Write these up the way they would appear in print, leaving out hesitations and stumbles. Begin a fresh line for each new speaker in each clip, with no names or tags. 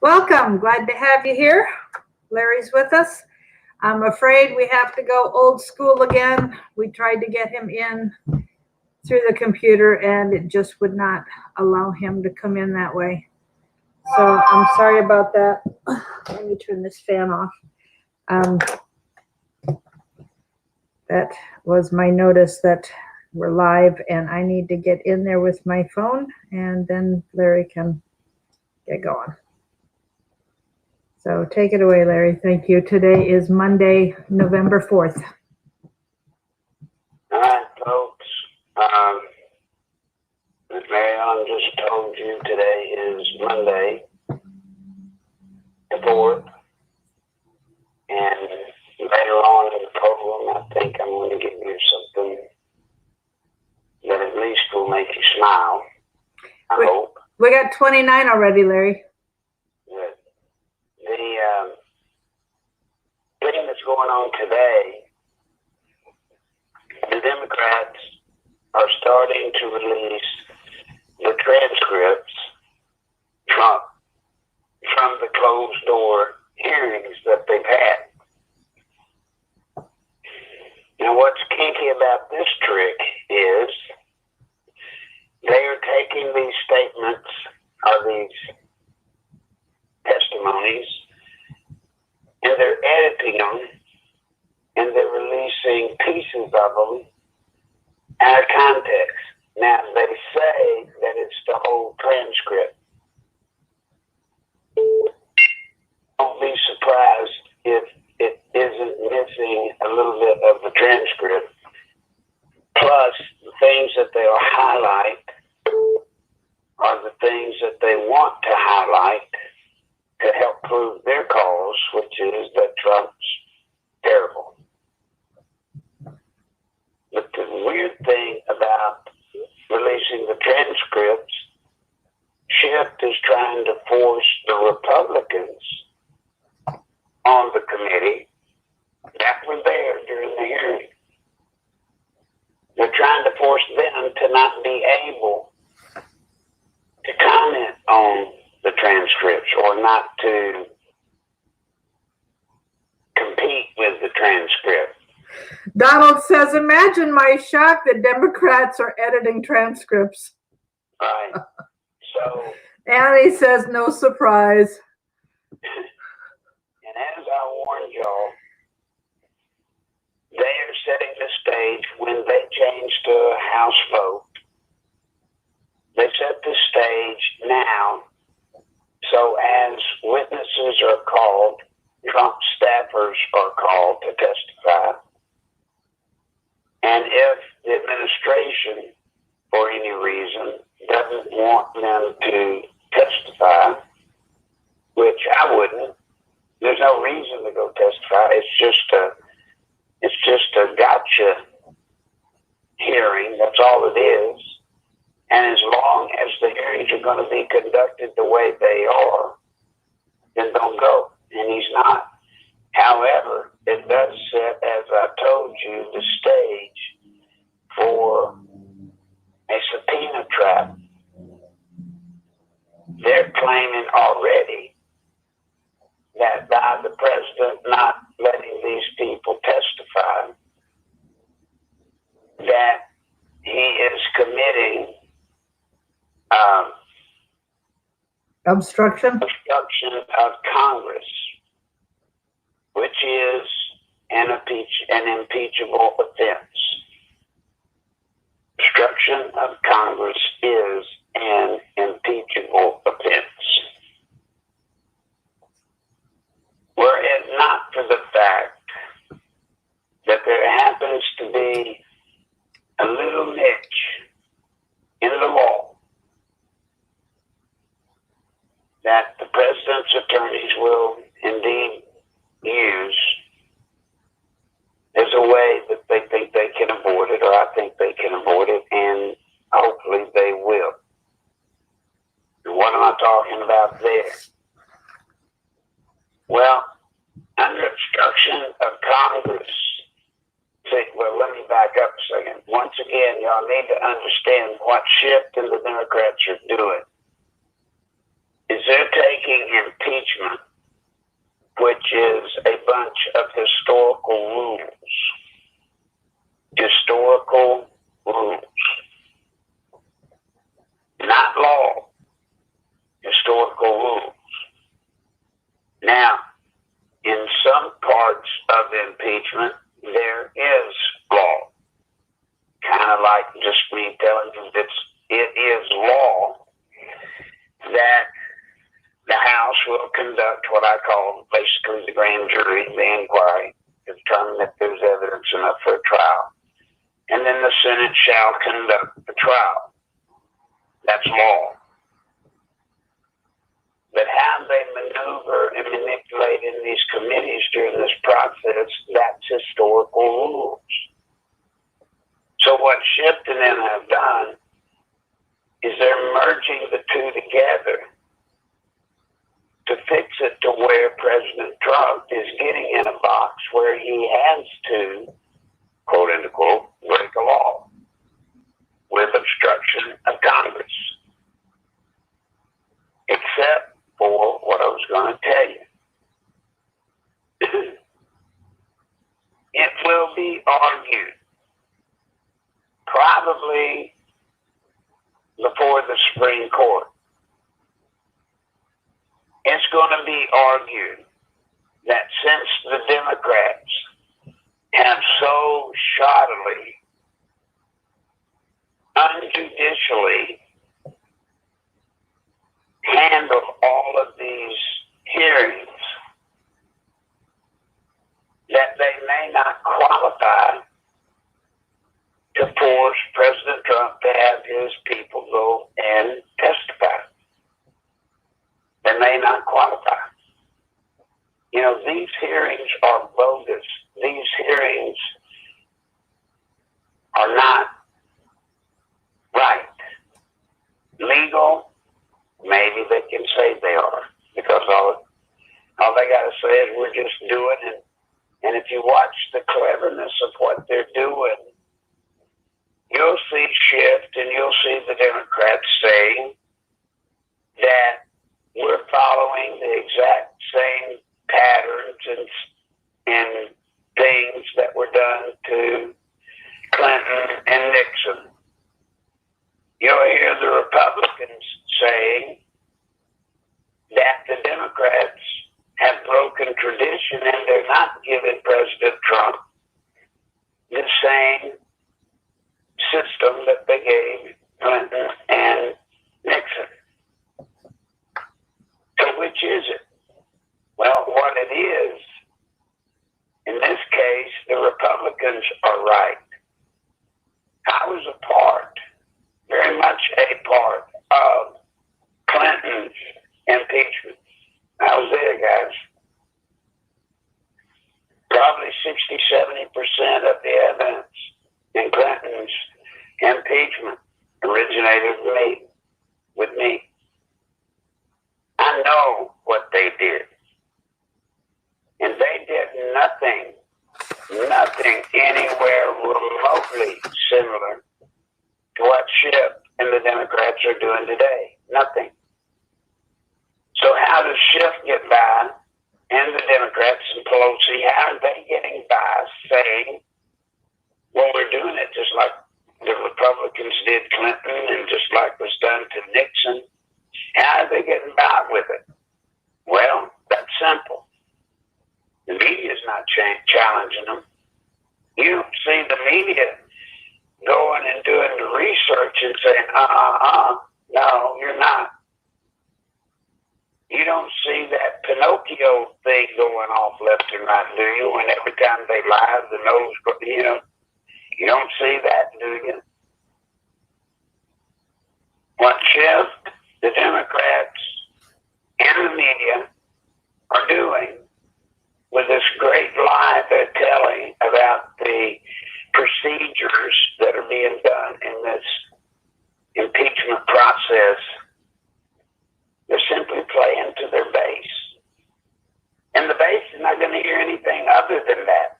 Welcome. Glad to have you here. Larry's with us. I'm afraid we have to go old school again. We tried to get him in through the computer and it just would not allow him to come in that way. So I'm sorry about that. Let me turn this fan off. That was my notice that we're live and I need to get in there with my phone and then Larry can get going. So take it away, Larry. Thank you. Today is Monday, November 4th.
All right, folks. As Marion just told you, today is Monday, the 4th. And later on in the program, I think I'm going to give you something that at least will make you smile. I hope.
We got 29 already, Larry.
Good. The thing that's going on today, the Democrats are starting to release the transcripts from the closed door hearings that they've had. Now, what's kinky about this trick is they are taking these statements or these testimonies and they're editing them and they're releasing pieces of them out of context. Now, they say that it's the whole transcript. Don't be surprised if it isn't missing a little bit of the transcript. Plus, the things that they'll highlight are the things that they want to highlight to help prove their cause, which is that Trump's terrible. But the weird thing about releasing the transcripts, Schiff is trying to force the Republicans on the committee that were there during the hearing. They're trying to force them to not be able to comment on the transcripts or not to compete with the transcript.
Donald says, imagine my shock that Democrats are editing transcripts.
Right. So.
And he says, no surprise.
And as I warned y'all, they are setting the stage when they changed to a House vote. They set the stage now, so as witnesses are called, Trump staffers are called to testify. And if the administration, for any reason, doesn't want them to testify, which I wouldn't, there's no reason to go testify. It's just a gotcha hearing. That's all it is. And as long as the hearings are going to be conducted the way they are, then don't go. And he's not. However, it does set, as I told you, the stage for a subpoena trap. They're claiming already that by the president not letting these people testify, that he is committing
obstruction
of Congress, which is an impeachable offense. Obstruction of Congress is an impeachable offense. Were it not for the fact that there happens to be a little niche in the law that the president's attorneys will indeed use as a way that they think they can avoid it, or I think they can avoid it, and hopefully they will. And what am I talking about there? Well, under obstruction of Congress, well, let me back up a second. Once again, y'all need to understand what Schiff and the Democrats are doing is they're taking impeachment, which is a bunch of historical rules. Historical rules. Not law. Historical rules. Now, in some parts of impeachment, there is law. Kind of like just me telling you that it is law that the House will conduct what I call basically the grand jury, the inquiry, to determine if there's evidence enough for a trial. And then the Senate shall conduct the trial. That's law. But how they maneuver and manipulate in these committees during this process, that's historical rules. So what Schiff and them have done is they're merging the two together to fix it to where President Trump is getting in a box where he has to, quote unquote, break a law with obstruction of Congress. Except for what I was going to tell you. It will be argued, probably before the Supreme Court. It's going to be argued that since the Democrats have so shoddily, unjudicially handled all of these hearings, that they may not qualify to force President Trump to have his people go and testify. They may not qualify. You know, these hearings are bogus. These hearings are not right. Legal, maybe they can say they are, because all they got to say is we're just doing it. And if you watch the cleverness of what they're doing, you'll see shift, and you'll see the Democrats saying that we're following the exact same patterns and things that were done to Clinton and Nixon. You'll hear the Republicans saying that the Democrats have broken tradition and they're not giving President Trump the same system that they gave Clinton and Nixon. So which is it? Well, what it is, in this case, the Republicans are right. I was a part, very much a part of Clinton's impeachment. I was there, guys. Probably 60-70% of the evidence in Clinton's impeachment originated with me. I know what they did. And they did nothing anywhere remotely similar to what Schiff and the Democrats are doing today. Nothing. So how does Schiff get by, and the Democrats and Pelosi, how are they getting by saying, well, we're doing it just like the Republicans did Clinton and just like was done to Nixon? How are they getting by with it? Well, that's simple. The media's not challenging them. You don't see the media going and doing the research and saying, no, you're not. You don't see that Pinocchio thing going off left and right, do you? And every time they lie, the nose goes, you don't see that, do you? What Schiff, the Democrats, and the media are doing with this great lie they're telling about the procedures that are being done in this impeachment process, they're simply playing to their base. And the base is not going to hear anything other than that.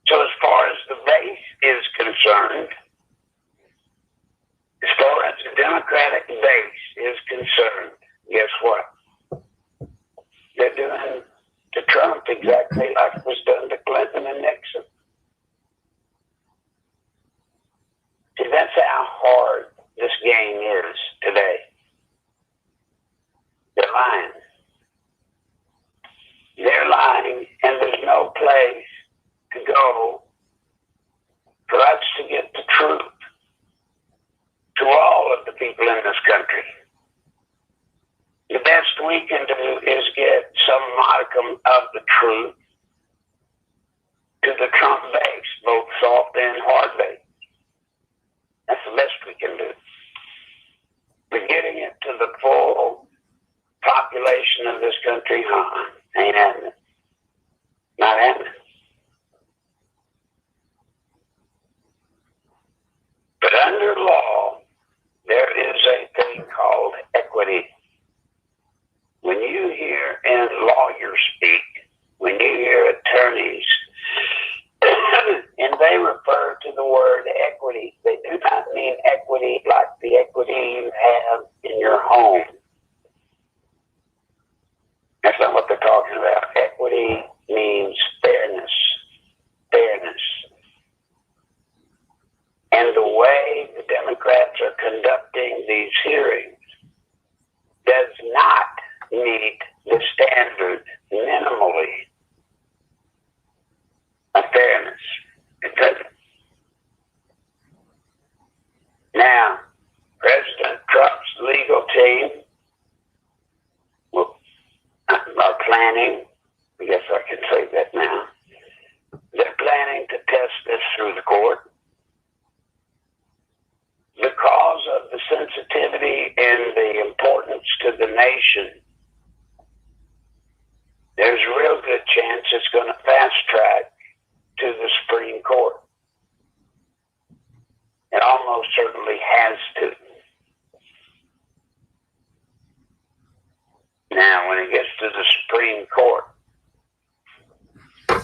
So as far as the base is concerned, as far as the Democratic base is concerned, we can do is get some modicum of the truth to the Trump base, both soft and hard base. That's the best we can do. But getting it to the full population of this country, ain't happening. Not happening. But under law, there is a thing called equity. When you hear and lawyers speak, when you hear attorneys, and they refer to the word equity, they do not mean equity like the equity you have in your home. That's not what they're talking about. Equity means fairness. Fairness. And the way the Democrats are conducting these hearings does not meet the standard minimally of fairness. It doesn't. Now, President Trump's legal team are planning, I guess I can say that now, they're planning to test this through the court because of the sensitivity and the importance to the nation. There's a real good chance it's going to fast track to the Supreme Court. It almost certainly has to. Now, when it gets to the Supreme Court,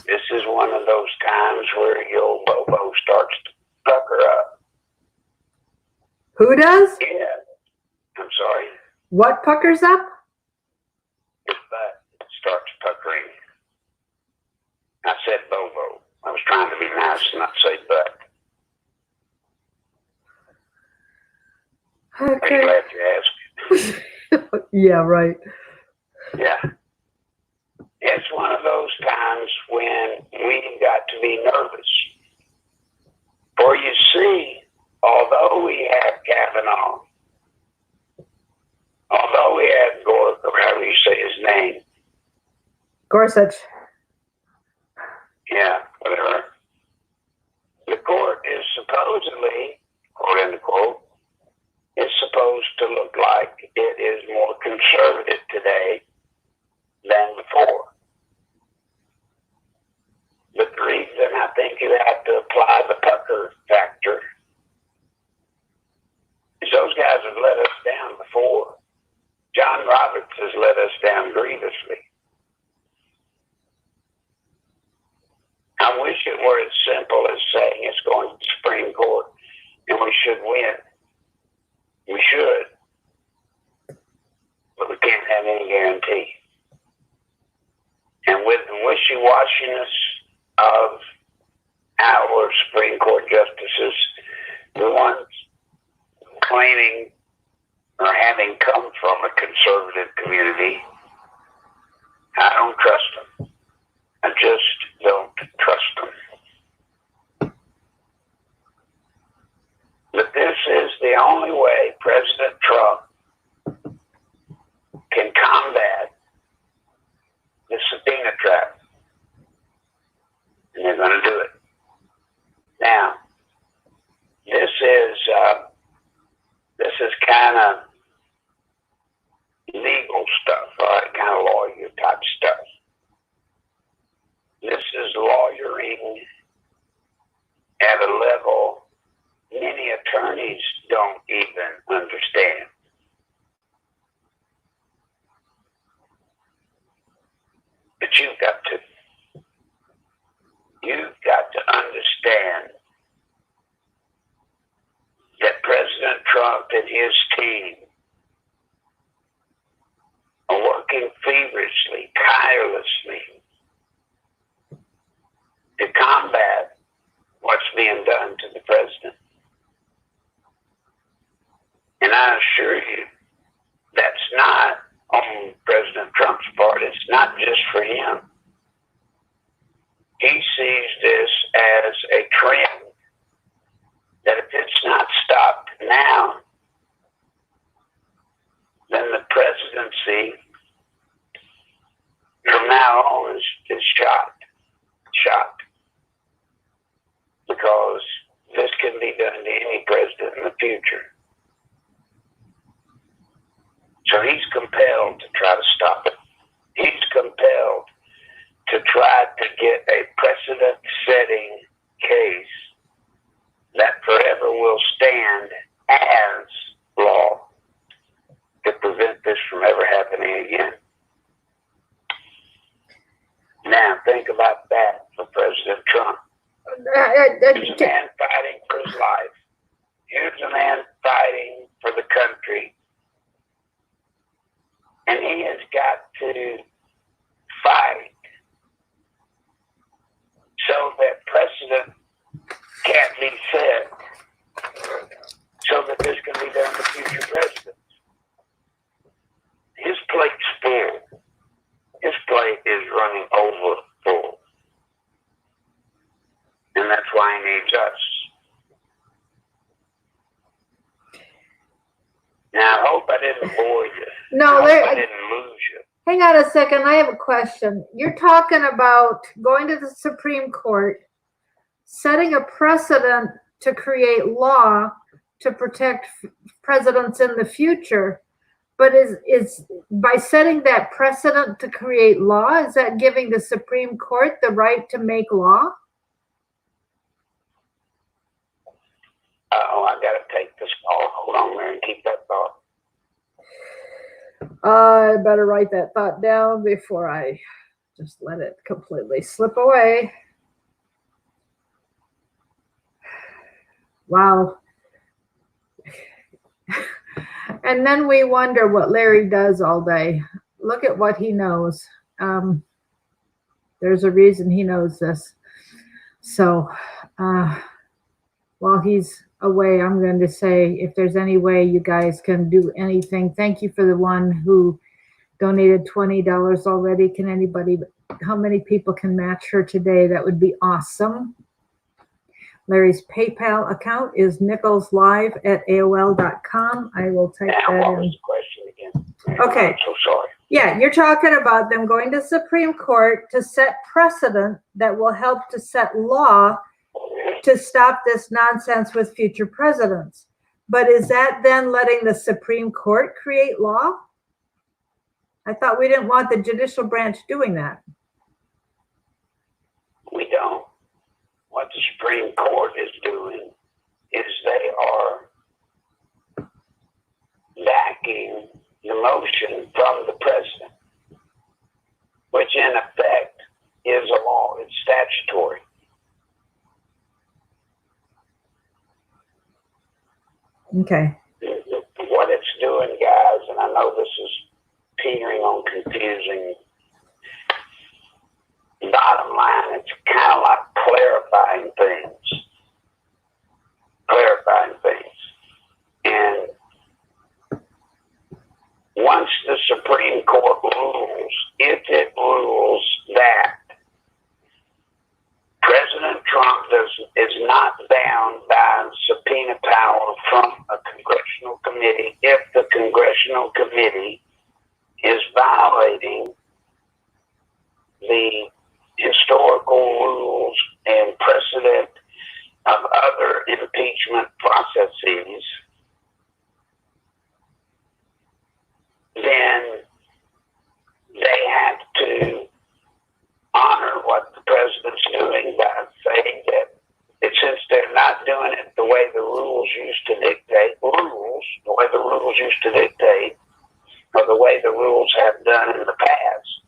this is one of those times where your old Bobo starts to pucker up.
Who does?
Yeah. I'm sorry.
What puckers up?
His butt starts puckering. I said Bobo. I was trying to be nice and not say butt.
Okay.
I'm glad you asked.
Yeah, right.
Yeah. It's one of those times when we've got to be nervous. For you see, although we have Kavanaugh, although we have Gore, or however you say his name.
Gorsuch.
Yeah, whatever. The court is supposedly, quote unquote, is supposed to look like it is more conservative today than before. But the reason I think you have to apply the pucker factor is those guys have let us down before. John Roberts has let us down grievously. I wish it were as simple as saying it's going to the Supreme Court and we should win. We should. But we can't have any guarantee. And with the wishy-washiness of our Supreme Court justices, the ones claiming or having come from a conservative community, I don't trust them. I just don't trust them. But this is the only way President Trump can combat the subpoena trap. And they're going to do it. Now, this is kind of legal stuff, all right, kind of lawyer type stuff. This is lawyering at a level many attorneys don't even understand. But you've got to. You've got to understand that President Trump and his team are working feverishly, tirelessly to combat what's being done to the president. And I assure you, that's not on President Trump's part. It's not just for him. He sees this as a trend that if it's not stopped now, then the presidency from now on is shocked, because this can be done to any president in the future. So he's compelled to try to stop it. He's compelled to try to get a precedent-setting case that forever will stand as law to prevent this from ever happening again. Now, think about that for President Trump. Here's a man fighting for his life. Here's a man fighting for the country. And he has got to fight so that precedent can't be set, so that this can be done to future presidents. His plate's full. His plate is running over full. And that's why he needs us. Now, I hope I didn't bore you.
No,
I didn't lose you.
Hang on a second. I have a question. You're talking about going to the Supreme Court, setting a precedent to create law to protect presidents in the future. But is by setting that precedent to create law, is that giving the Supreme Court the right to make law?
Oh, I got to take this call. Hold on there and keep that thought.
I better write that thought down before I just let it completely slip away. Wow. And then we wonder what Larry does all day. Look at what he knows. There's a reason he knows this. So while he's away, I'm going to say, if there's any way you guys can do anything, thank you for the one who donated $20 already. Can anybody, how many people can match her today? That would be awesome. Larry's PayPal account is nicholslive@aol.com. I will type that
what
in.
was the question again?
Okay.
I'm so sorry.
Yeah, you're talking about them going to Supreme Court to set precedent that will help to set law to stop this nonsense with future presidents. But is that then letting the Supreme Court create law? I thought we didn't want the judicial branch doing that.
We don't. What the Supreme Court is doing is they are backing the motion from the president, which in effect is a law. It's statutory.
Okay.
What it's doing, guys, and I know this is teetering on confusing. Bottom line, it's kind of like clarifying things. And once the Supreme Court rules, if it rules that President Trump is not bound by subpoena power from a congressional committee, if the congressional committee is violating the historical rules and precedent of other impeachment processes, then they have to honor what the president's doing by saying that since they're not doing it the way the rules used to dictate, or the way the rules have done in the past,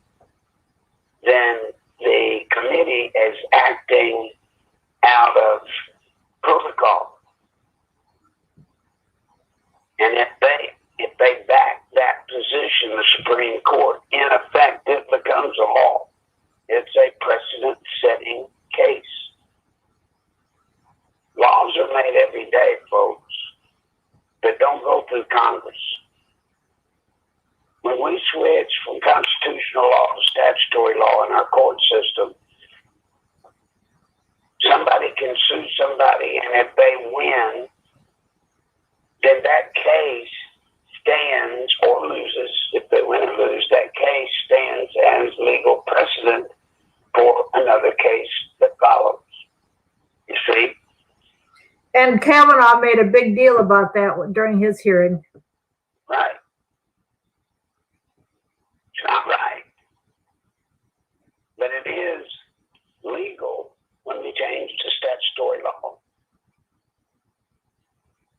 then the committee is acting out of protocol. And if they back that position, the Supreme Court, in effect, it becomes a law. It's a precedent-setting case. Laws are made every day, folks, that don't go through Congress. When we switch from constitutional law to statutory law in our court system, somebody can sue somebody, and if they win, then that case stands or loses. If they win or lose, that case stands as legal
And Kavanaugh made a big deal about that during his hearing.
Right. It's not right. But it is legal when we change to statutory law.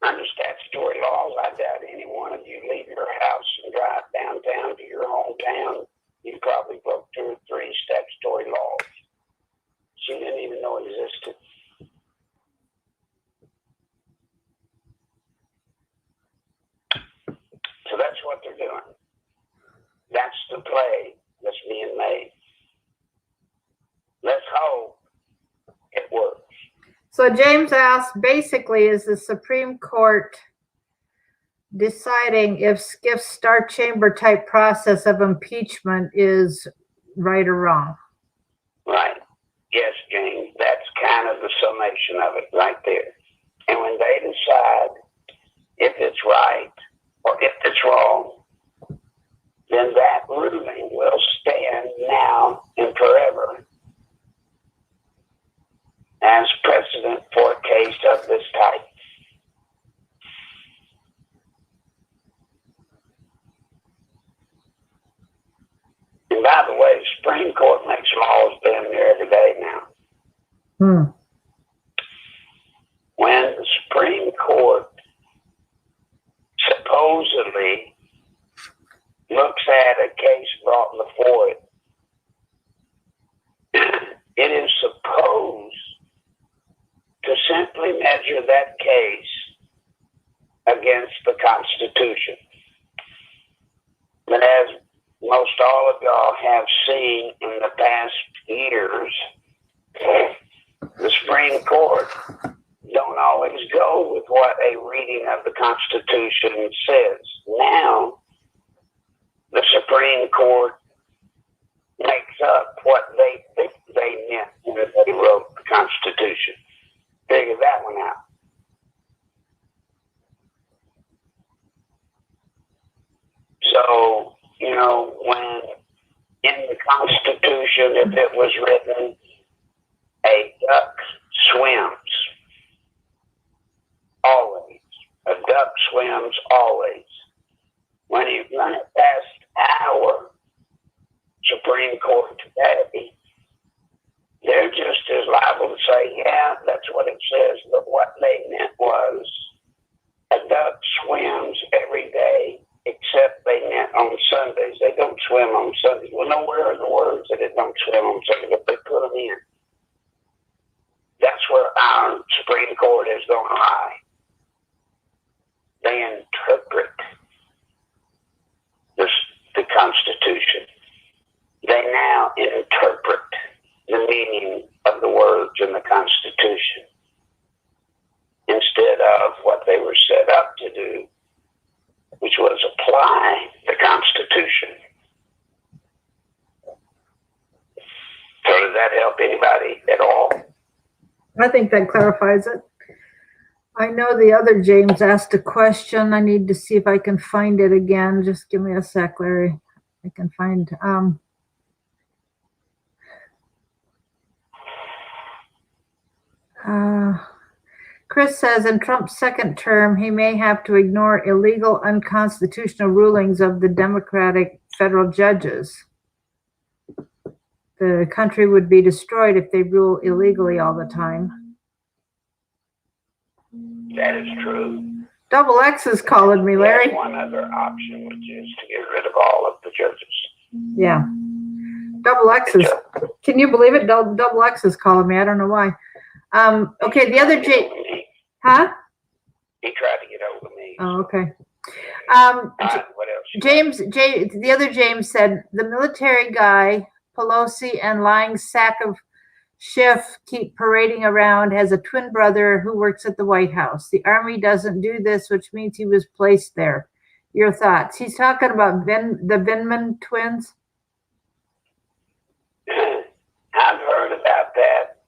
Under statutory laws, I doubt any one of you leave your house and drive downtown to your hometown. You probably broke 2 or 3 statutory laws she didn't even know existed. So that's what they're doing. That's the play that's being made. Let's hope it works.
So James asked, basically, is the Supreme Court deciding if Skiff's Star Chamber type process of impeachment is right or wrong?
Right. Yes, James, that's kind of the summation of it right there. And when they decide if it's right or if it's wrong, then that ruling will stand now and forever as precedent for a case of this type. And by the way, the Supreme Court makes laws damn near every day now. When the Supreme Court supposedly looks at a case brought before it, it is supposed to simply measure that case against the Constitution. But as most all of y'all have seen in the past years, the Supreme Court don't always go with what a reading of the Constitution says. Now, the Supreme Court makes up what they think they meant when they wrote the Constitution. Figure that one out. So, you know, when in the Constitution, if it was written, a duck swims always. A duck swims always. When you run it past our Supreme Court today, they're just as liable to say, yeah, that's what it says, but what they meant was a duck swims every day, except they meant on Sundays. They don't swim on Sundays. Well, nowhere in the words that it don't swim on Sundays, but they put them in. That's where our Supreme Court is going to lie. They interpret the Constitution. They now interpret the meaning of the words in the Constitution instead of what they were set up to do, which was apply the Constitution. So does that help anybody at all?
I think that clarifies it. I know the other James asked a question. I need to see if I can find it again. Just give me a sec, Larry. I can find. Chris says in Trump's second term, he may have to ignore illegal, unconstitutional rulings of the Democratic federal judges. The country would be destroyed if they rule illegally all the time.
That is true.
Double X is calling me, Larry.
There's one other option, which is to get rid of all of the judges.
Yeah. Double X is, can you believe it? Double X is calling me. I don't know why. Okay, the other huh?
He tried to get over me.
Oh, okay.
What else?
The other James said, the military guy, Pelosi, and lying sack of Schiff keep parading around has a twin brother who works at the White House. The Army doesn't do this, which means he was placed there. Your thoughts? He's talking about the Binman Twins.
I've heard about that.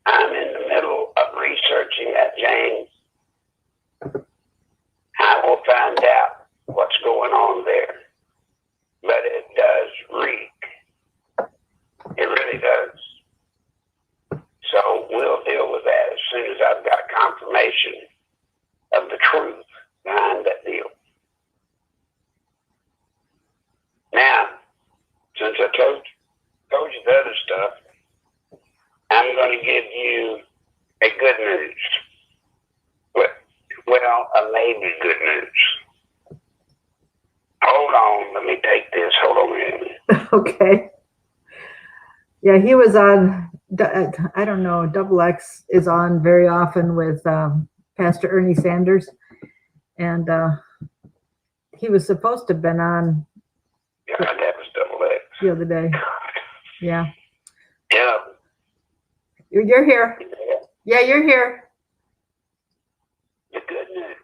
I'm in the middle of researching that, James. I will find out what's going on there. But it does reek. It really does. So we'll deal with that as soon as I've got confirmation since I told you the other stuff, I'm going to give you a good news. Well, a maybe good news. Hold on, let me take this. Hold on a minute.
Okay. Yeah, he was on, I don't know, Double X is on very often with Pastor Ernie Sanders. And he was supposed to have been on.
Yeah, that was Double X.
The other day. Yeah.
Yeah.
You're here. Yeah, you're here.
The good news.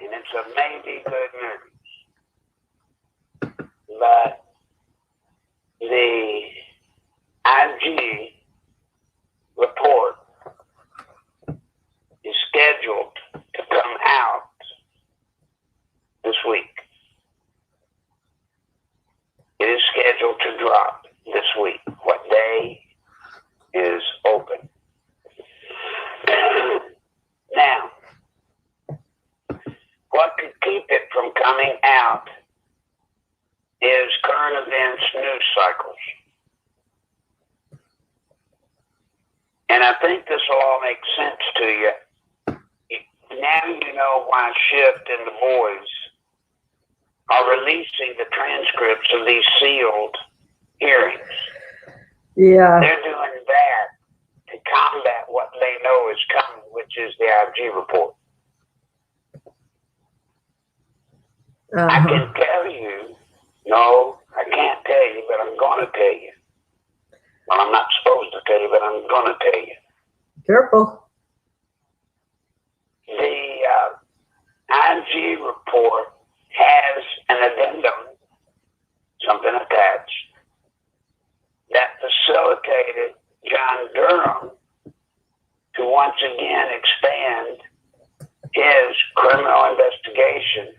And it's a maybe good news. But the IG report is scheduled to come out this week. It is scheduled to drop this week. What day is open? Now, what could keep it from coming out is current events news cycles. And I think this will all make sense to you. Now you know why Shift and the boys are releasing the transcripts of these sealed hearings.
Yeah.
They're doing that to combat what they know is coming, which is the IG report. I can tell you, no, I can't tell you, but I'm going to tell you. Well, I'm not supposed to tell you, but I'm going to tell you.
Careful.
The IG report has an addendum, something attached, that facilitated John Durham to once again expand his criminal investigation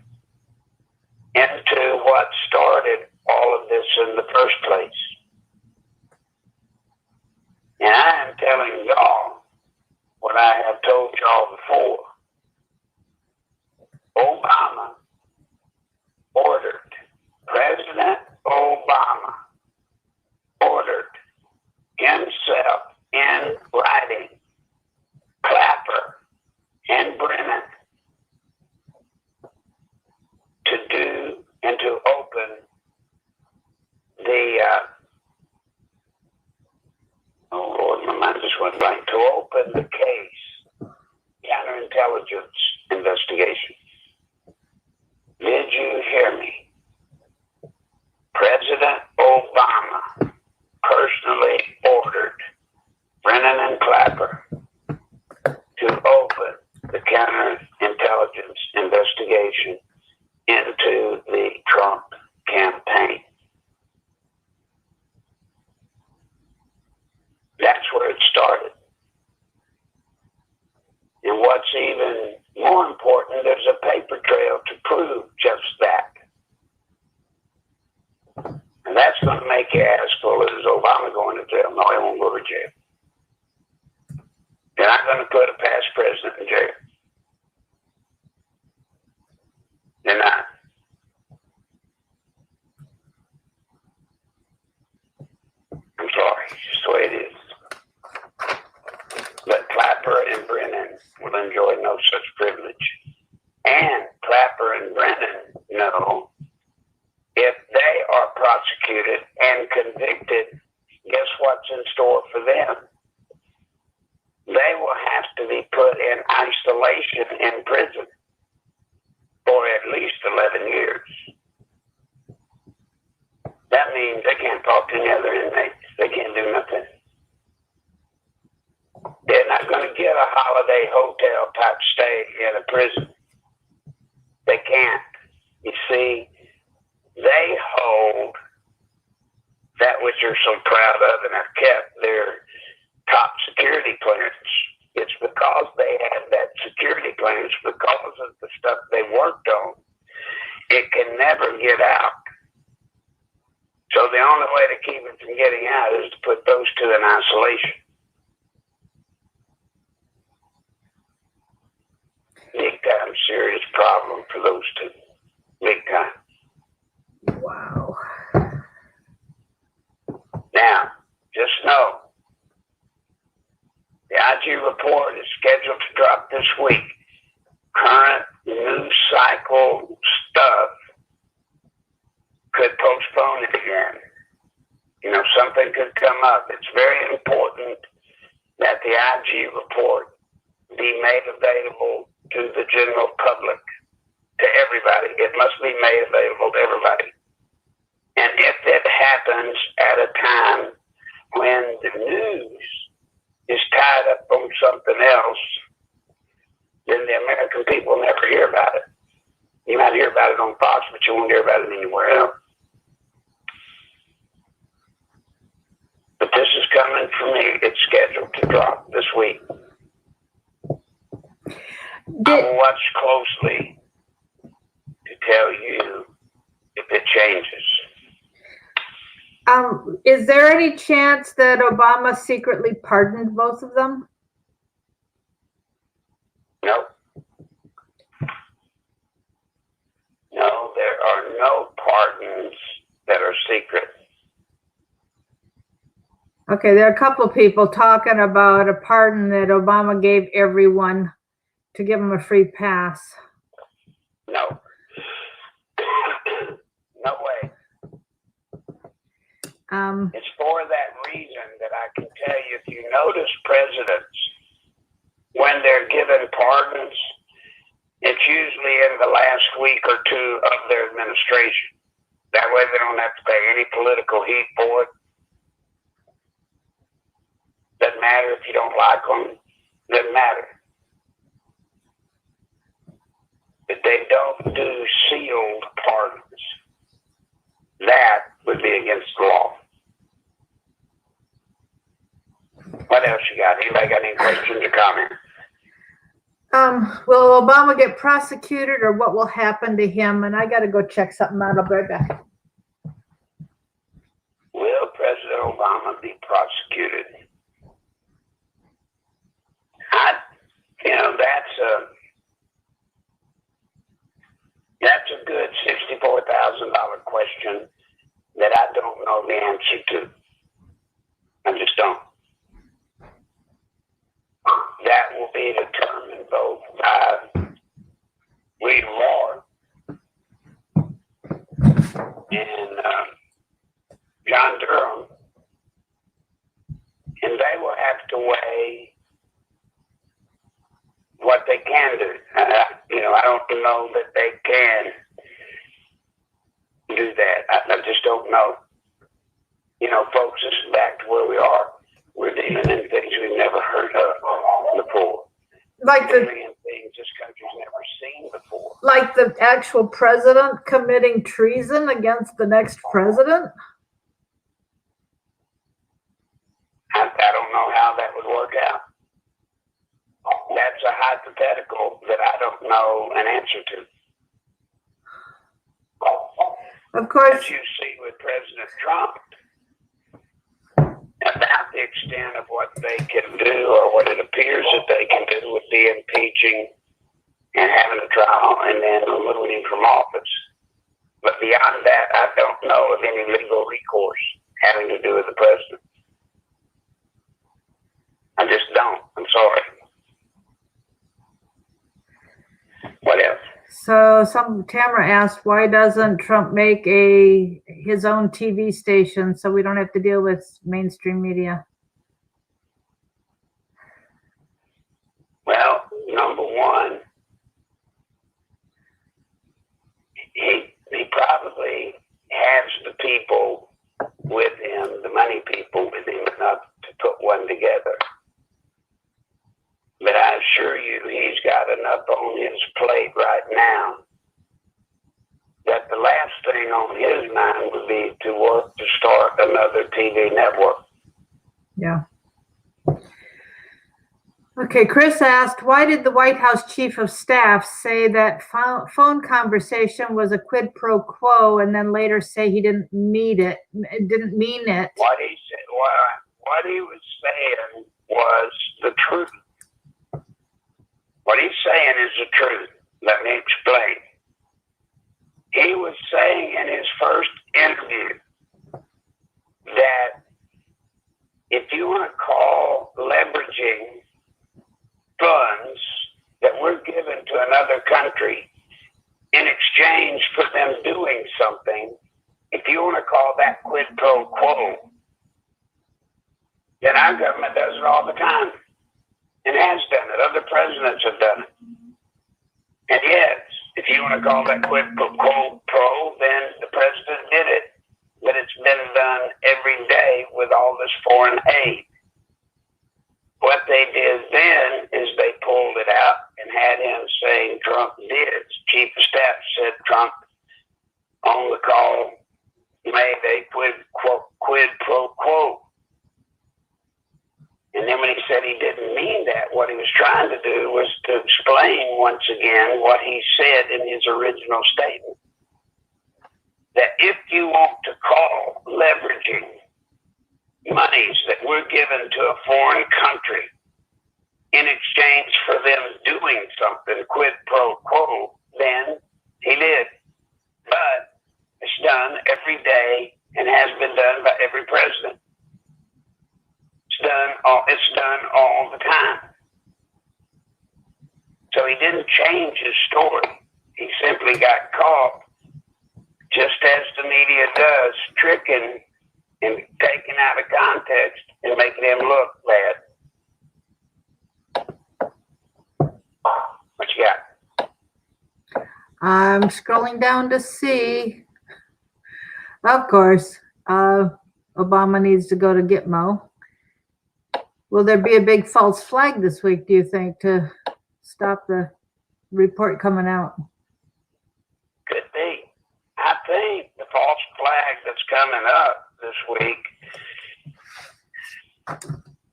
into what started all of this in the first place. And I am telling y'all what I have told y'all before. Obama ordered, President Obama ordered himself in writing, Clapper and Brennan to do and to open the, oh Lord, my mind just went blank, to open the case, counterintelligence investigation. Did you hear me? President Obama personally ordered Brennan and Clapper to open the counterintelligence investigation into the Trump campaign. That's where it started. And what's even more important, there's a paper trail to prove just that. And that's going to make your ass full. Is Obama going to jail? No, he won't go to jail. They're not going to put a past president in jail. They're not. I'm sorry, it's just the way it is. But Clapper and Brennan will enjoy no such privilege. And Clapper and Brennan know if they are prosecuted and convicted, guess what's in store for them? They will have to be put in isolation in prison for at least 11 years. That means they can't talk to any other inmates. They can't do nothing. They're not going to get a holiday hotel type stay in a prison. They can't. You see, they hold that which you're so proud of and have kept their top security clearance. It's because they have that security clearance, because of the stuff they worked on. It can never get out. So the only way to keep it from getting out is to put those two in isolation. Big time serious problem for those two. Big time.
Wow.
week. Current news cycle stuff could postpone it again. Something could come up. It's very important that the IG report be made available to the general public, to everybody. It must be made available to everybody. And if it happens at a time when the news is tied up on something else, then the American people will never hear about it. You might hear about it on Fox, but you won't hear about it anywhere else. But this is coming for me. It's scheduled to drop this week. I will watch closely to tell you if it changes.
Is there any chance that Obama secretly pardoned both of them?
No. No, there are no pardons that are secret.
Okay, there are a couple of people talking about a pardon that Obama gave everyone to give them a free pass.
No. No way. It's for that reason that I can tell you, if you notice presidents, when they're given pardons, it's usually in the last week or two of their administration. That way they don't have to pay any political heat for it. Doesn't matter if you don't like them. Doesn't matter. But they don't do sealed pardons. That would be against the law. What else you got? Anybody got any questions or comments?
Will Obama get prosecuted, or what will happen to him? And I got to go check something out. I'll be right back.
Will President Obama be prosecuted? That's a good $64,000 question that I don't know the answer to. I just don't. That will be determined both by Reed Moore and John Durham, and they will have to weigh what they can do. I don't know that they can do that. I just don't know. Folks, this is back to where we are. We're dealing in things we've never heard of before.
Like
things this country's never seen before.
Like the actual president committing treason against the next president?
I don't know how that would work out. That's a hypothetical that I don't know an answer to.
Of course.
As you see with President Trump, about the extent of what they can do, or what it appears that they can do, would be impeaching and having a trial and then removing him from office. But beyond that, I don't know of any legal recourse having to do with the president. I just don't. I'm sorry. What else?
So Tamara asked, why doesn't Trump make his own TV station so we don't have to deal with mainstream media?
Well, number one, he probably has the people with him, the money people with him, enough to put one together. But I assure you, he's got enough on his plate right now that the last thing on his mind would be to work to start another TV network.
Yeah. Okay, Chris asked, why did the White House Chief of Staff say that phone conversation was a quid pro quo and then later say he didn't mean it? What
he said, what he was saying was the truth. What he's saying is the truth. Let me explain. He was saying in his first interview that if you want to call leveraging funds that call that quid pro quo, then our government does it all the time and has done it. Other presidents have done it. And yes, if you want to call that quid pro, then the president did it. But it's been done every day with all this foreign aid. What they did then is they pulled it out and had him saying Trump did. Chief of Staff said Trump on the call made a quid pro quo. And then when he said he didn't mean that, what he was trying to do was to explain once again what he said in his original statement. That if you want to call leveraging monies that were given to a foreign country in exchange for them doing something, quid pro quo, then he did. But it's done every day and has been done by every president. It's done all the time. So he didn't change his story. He simply got caught, just as the media does, tricking and taking out of context and making him look bad. What you got?
I'm scrolling down to see. Of course, Obama needs to go to Gitmo. Will there be a big false flag this week, do you think, to stop the report coming out?
Could be. I think the false flag that's coming up this week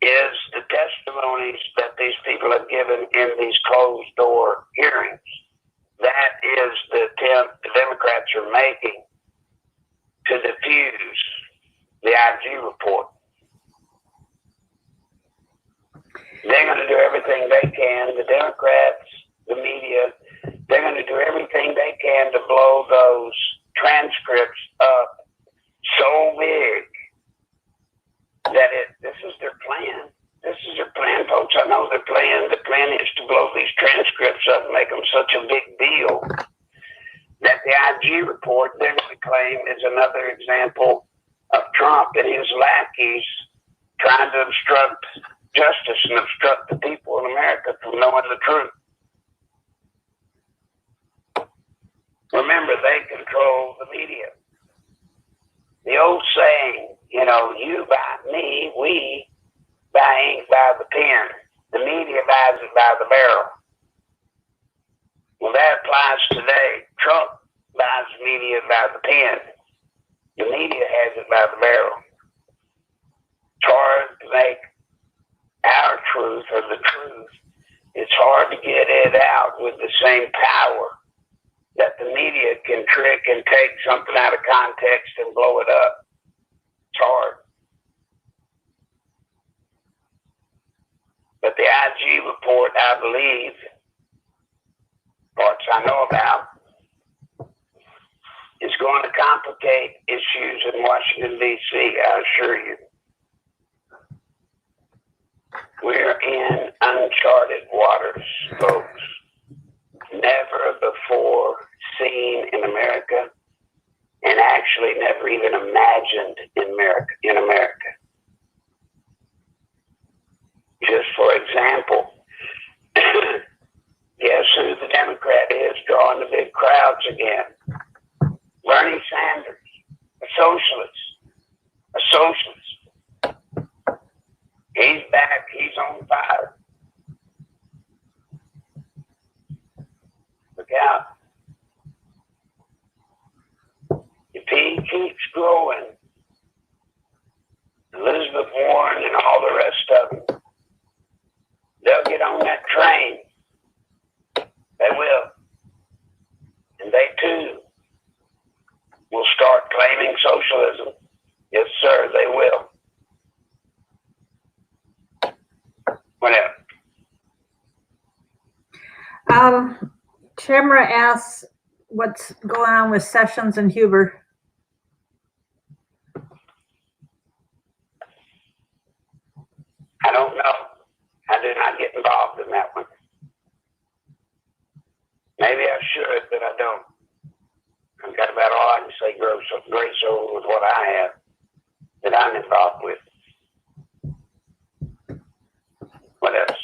is the testimonies that these people have given in these closed door hearings. That is the attempt the Democrats are making to diffuse the IG report. They're going to do everything they can, the Democrats, the media, they're going to do everything they can to blow those transcripts up so big that this is their plan. This is their plan, folks. I know their plan. The plan is to blow these transcripts up and make them such a big deal that the IG report, they're going to claim, is another example of Trump and his lackeys trying to obstruct justice and obstruct the people in America from knowing the truth. Remember, they control the media. The old saying, you buy me, we buy ink by the pen. The media buys it by the barrel. Well, that applies today. Trump buys media by the pen. The media has it by the barrel. It's hard to make our truth or the truth. It's hard to get it out with the same power that the media can trick and take something out of context and blow it up. It's hard. But the IG report, I believe, parts I know about, is going to complicate issues in Washington, D.C., I assure you. We're in uncharted waters, folks. Never before seen in America, and actually never even imagined in America. Just for example, guess who the Democrat is drawing the big crowds again? Bernie Sanders, a socialist. He's back, he's on fire. Look out. If he keeps growing, Elizabeth Warren and all the rest of them, they'll get on that train. They will. And they too will start claiming socialism. Yes, sir, they will. What else?
Tamara asks what's going on with Sessions and Huber.
I don't know. I did not get involved in that one. Maybe I should, but I don't. I've got about all I can say grace over with what I have that I'm involved with. What else?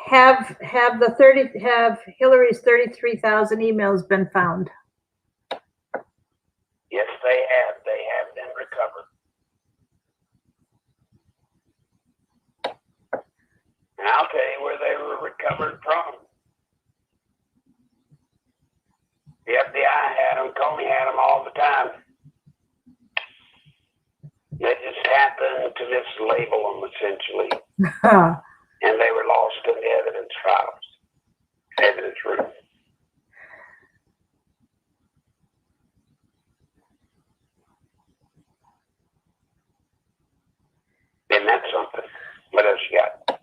Have Hillary's 33,000 emails been found?
Yes, they have. They have been recovered. And I'll tell you where they were recovered from. The FBI had them, Comey had them all the time. They just happened to mislabel them, essentially. And they were lost in the evidence files, evidence room. And that's something. What else you got?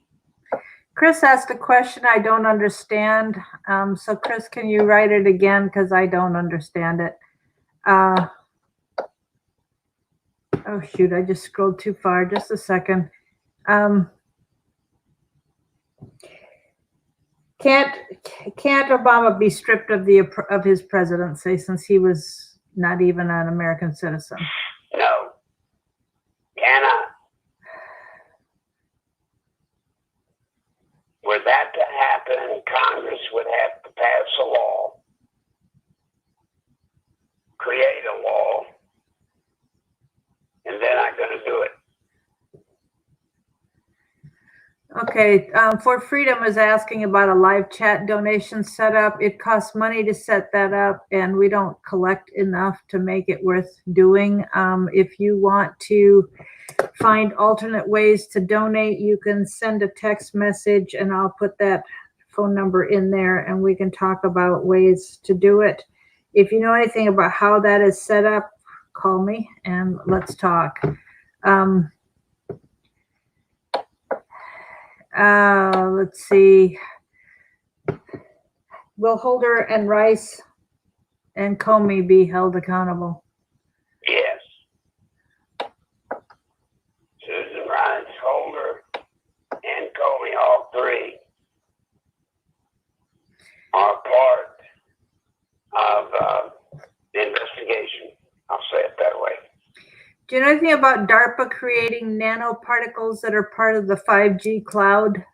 Chris asked a question I don't understand. So Chris, can you write it again? Because I don't understand it. Oh shoot, I just scrolled too far. Just a second. Can't Obama be stripped of his presidency since he was not even an American citizen?
No. Cannot. Were that to happen, Congress would have to pass a law, create a law, and they're not going to do it.
Okay, For Freedom is asking about a live chat donation setup. It costs money to set that up, and we don't collect enough to make it worth doing. If you want to find alternate ways to donate, you can send a text message, and I'll put that phone number in there, and we can talk about ways to do it. If you know anything about how that is set up, call me, and let's talk. Let's see. Will Holder and Rice and Comey be held accountable?
Yes. Susan Rice, Holder, and Comey, all three, are part of the investigation. I'll say it that way.
Do you know anything about DARPA creating nanoparticles that are part of the 5G cloud?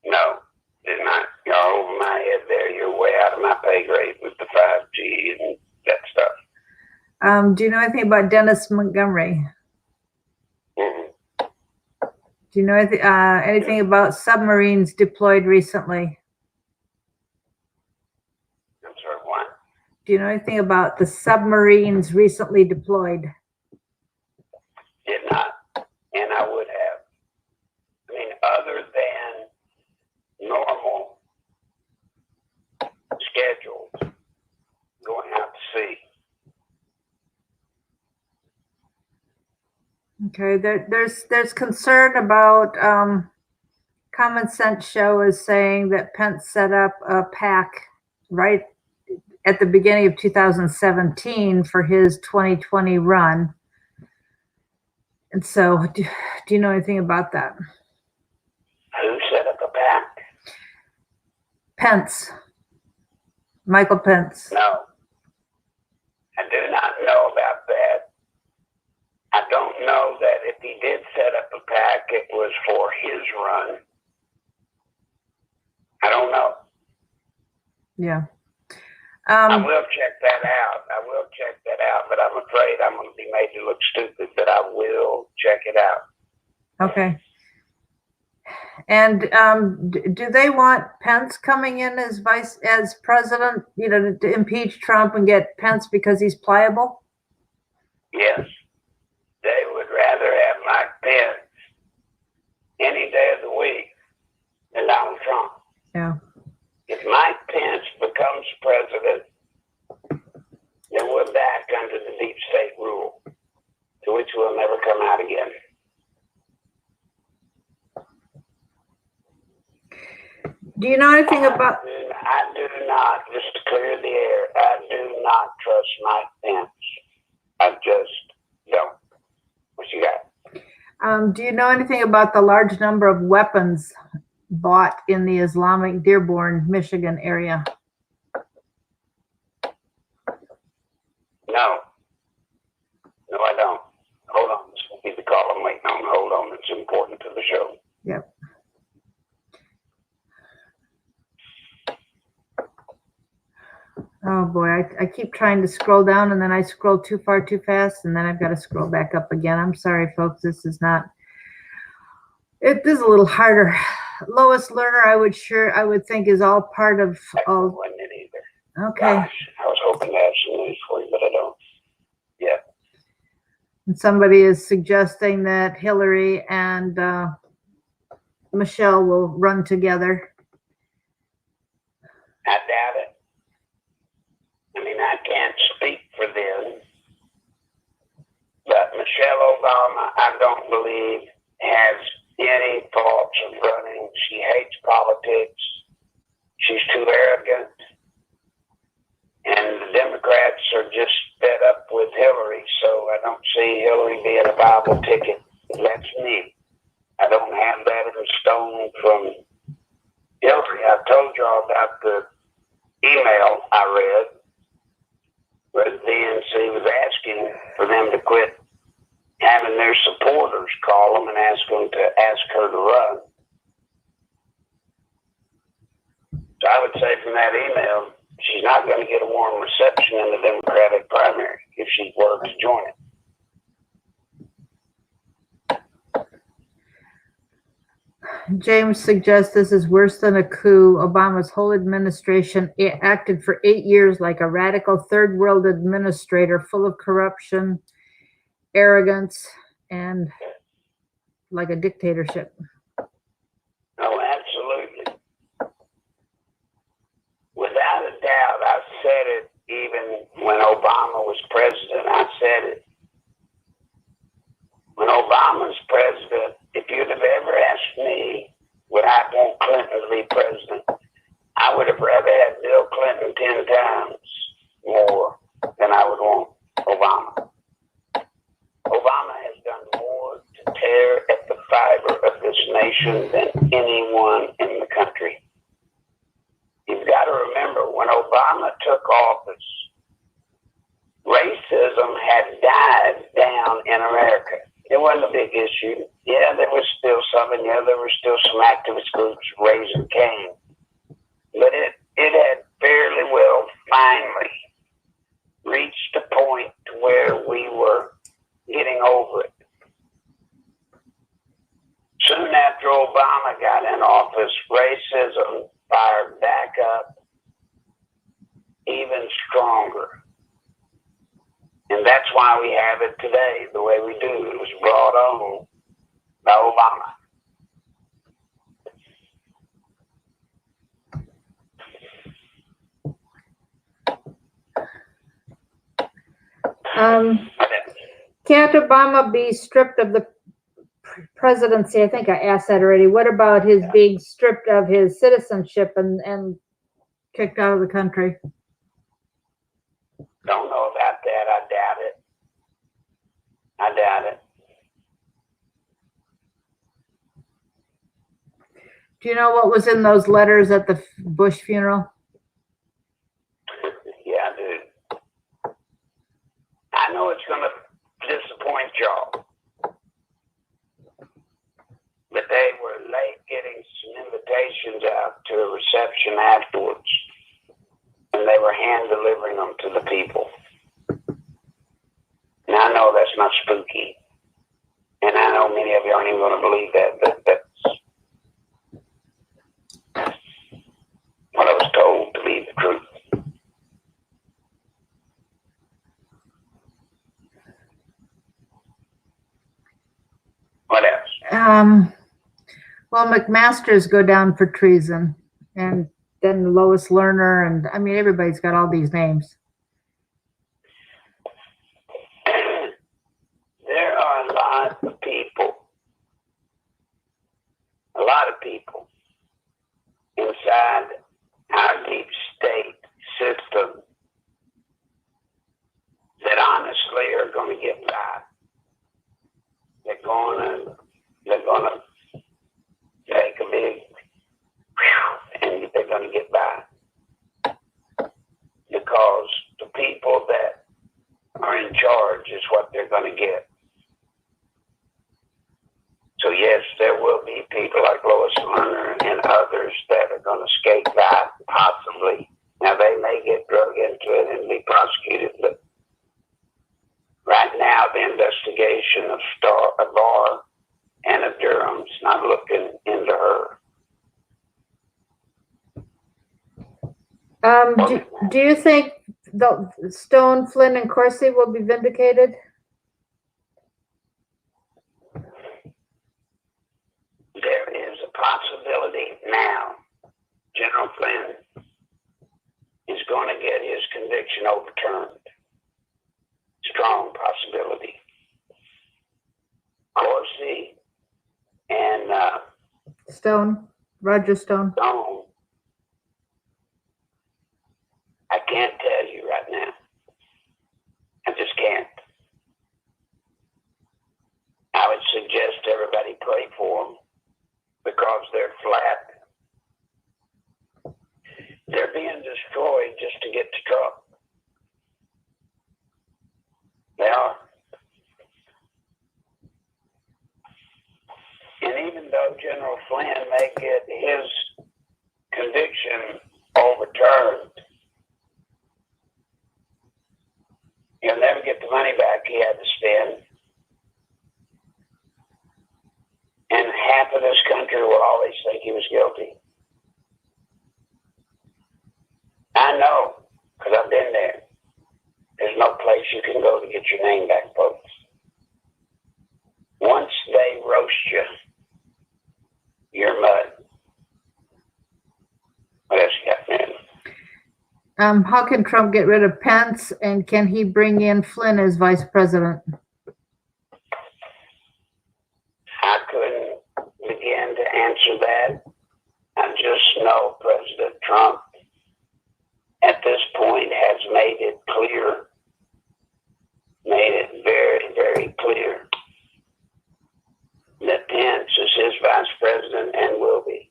No, did not. You're over my head there. You're way out of my pay grade with the 5G and that stuff.
Do you know anything about Dennis Montgomery?
Mm-hmm.
Do you know anything about submarines deployed recently?
I'm sorry, what?
Do you know anything about the submarines recently deployed?
Did not, and I would have. I mean, other than normal schedules going out to sea.
Okay, there's concern about Common Sense Show is saying that Pence set up a PAC right at the beginning of 2017 for his 2020 run. And so, do you know anything about that?
Who set up a PAC?
Pence. Michael Pence.
No. I do not know about that. I don't know that if he did set up a PAC, it was for his run. I don't know.
Yeah.
I will check that out. But I'm afraid I'm going to be made to look stupid, but I will check it out.
Okay. And do they want Pence coming in as president, to impeach Trump and get Pence because he's pliable?
Yes. They would rather have Mike Pence any day of the week than Donald Trump.
Yeah.
If Mike Pence becomes president, then we're back under the deep state rule, to which we'll never come out again.
Do you know anything about?
I do not, just to clear the air, I do not trust Mike Pence. I just don't. What you got?
Do you know anything about the large number of weapons bought in the Islamic Dearborn, Michigan area?
No. No, I don't. Hold on. This will be the call I'm waiting on. Hold on. It's important to the show.
Yep. Oh boy, I keep trying to scroll down and then I scroll too far too fast and then I've got to scroll back up again. I'm sorry, folks. This is a little harder. Lois Lerner, I would think is all part of all.
Wasn't it either?
Okay.
Gosh, I was hoping to have some news for you, but I don't. Yeah.
And somebody is suggesting that Hilary and Michelle will run together.
I doubt it. I mean, I can't speak for them, but Michelle Obama, I don't believe, has any thoughts of running. She hates politics. She's too arrogant. And the Democrats are just fed up with Hillary, so I don't see Hillary being a viable ticket. That's me. I don't have that in stone from Hillary. I told y'all about the email I read where the DNC was asking for them to quit having their supporters call them and ask her to run. So I would say from that email, she's not going to get a warm reception in the Democratic primary if she were to join it.
James suggests this is worse than a coup. Obama's whole administration acted for 8 years like a radical third world administrator full of corruption, arrogance, and like a dictatorship.
Oh, absolutely. Without a doubt, I said it even when Obama was president. I said it. When Obama was president, if you'd have ever asked me, would I want Clinton to be president, I would have rather had Bill Clinton 10 times more than I would want Obama. Obama has done more to tear at the fiber of this nation than anyone in the country. You've got to remember, when Obama took office, racism had died down in America. It wasn't a big issue. Yeah, there was still some, and yeah, there were still some activist groups raising Cain. But it had fairly well finally reached a point to where we were getting over it. Soon after Obama got in office, racism fired back up even stronger. And that's why we have it today the way we do. It was brought on by Obama.
Can't Obama be stripped of the presidency? I think I asked that already. What about his being stripped of his citizenship and kicked out of the country?
Don't know about that. I doubt it. I doubt it.
Do you know what was in those letters at the Bush funeral?
Yeah, dude. I know it's going to disappoint y'all. But they were late getting some invitations out to a reception afterwards. And they were hand delivering them to the people. Now I know that's not spooky. And I know many of you aren't even going to believe that, but that's what I was told to be the truth. What else?
Well, McMaster's go down for treason, and then Lois Lerner, and I mean, everybody's got all these names.
There are a lot of people inside our deep state system that honestly are going to get by. They're going to take a big and they're going to get by. Because the people that in charge is what they're going to get. So yes, there will be people like Lois Lerner and others that are going to skate by, possibly. Now they may get drug into it and be prosecuted, but right now the investigation of Barr and of Durham's not looking into her.
Do you think the Stone, Flynn, and Corsi will be vindicated?
There is a possibility now. General Flynn is going to get his conviction overturned. Strong possibility. Corsi and
Roger Stone.
I can't tell you right now. I just can't. I would suggest everybody pray for them because they're flat. They're being destroyed just to get to Trump. They are. And even though General Flynn may get his conviction overturned, he'll never get the money back he had to spend. And half of this country will always think he was guilty. I know, because I've been there. There's no place you can go to get your name back, folks. Once they roast you, you're mud. What else you got, man?
How can Trump get rid of Pence, and can he bring in Flynn as vice president?
I couldn't begin to answer that. I just know President Trump at this point has made it clear, made it very, very clear that Pence is his vice president and will be.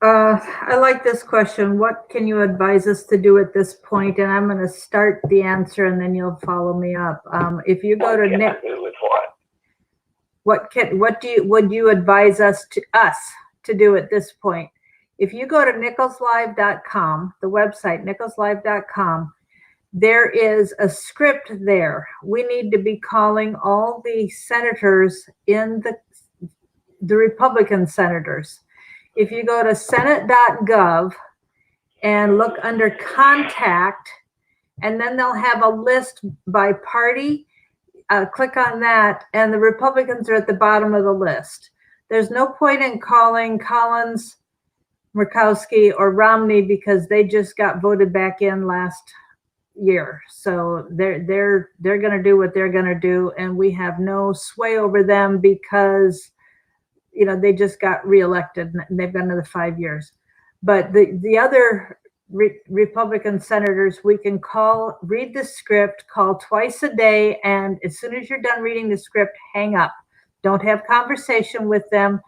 I like this question. What can you advise us to do at this point? And I'm going to start the answer, and then you'll follow me up. If you go to Nick, what would you advise us to do at this point? If you go to nicholslive.com, the website nicholslive.com, there is a script there. We need to be calling all the senators in the Republican senators. If you go to senate.gov and look under contact, and then they'll have a list by party, click on that, and the Republicans are at the bottom of the list. There's no point in calling Collins, Murkowski, or Romney because they just got voted back in last year. So they're going to do what they're going to do, and we have no sway over them because they just got reelected and they've got another 5 years. But the other Republican senators, we can call, read the script, call twice a day, and as soon as you're done reading the script, hang up. Don't have conversation with them.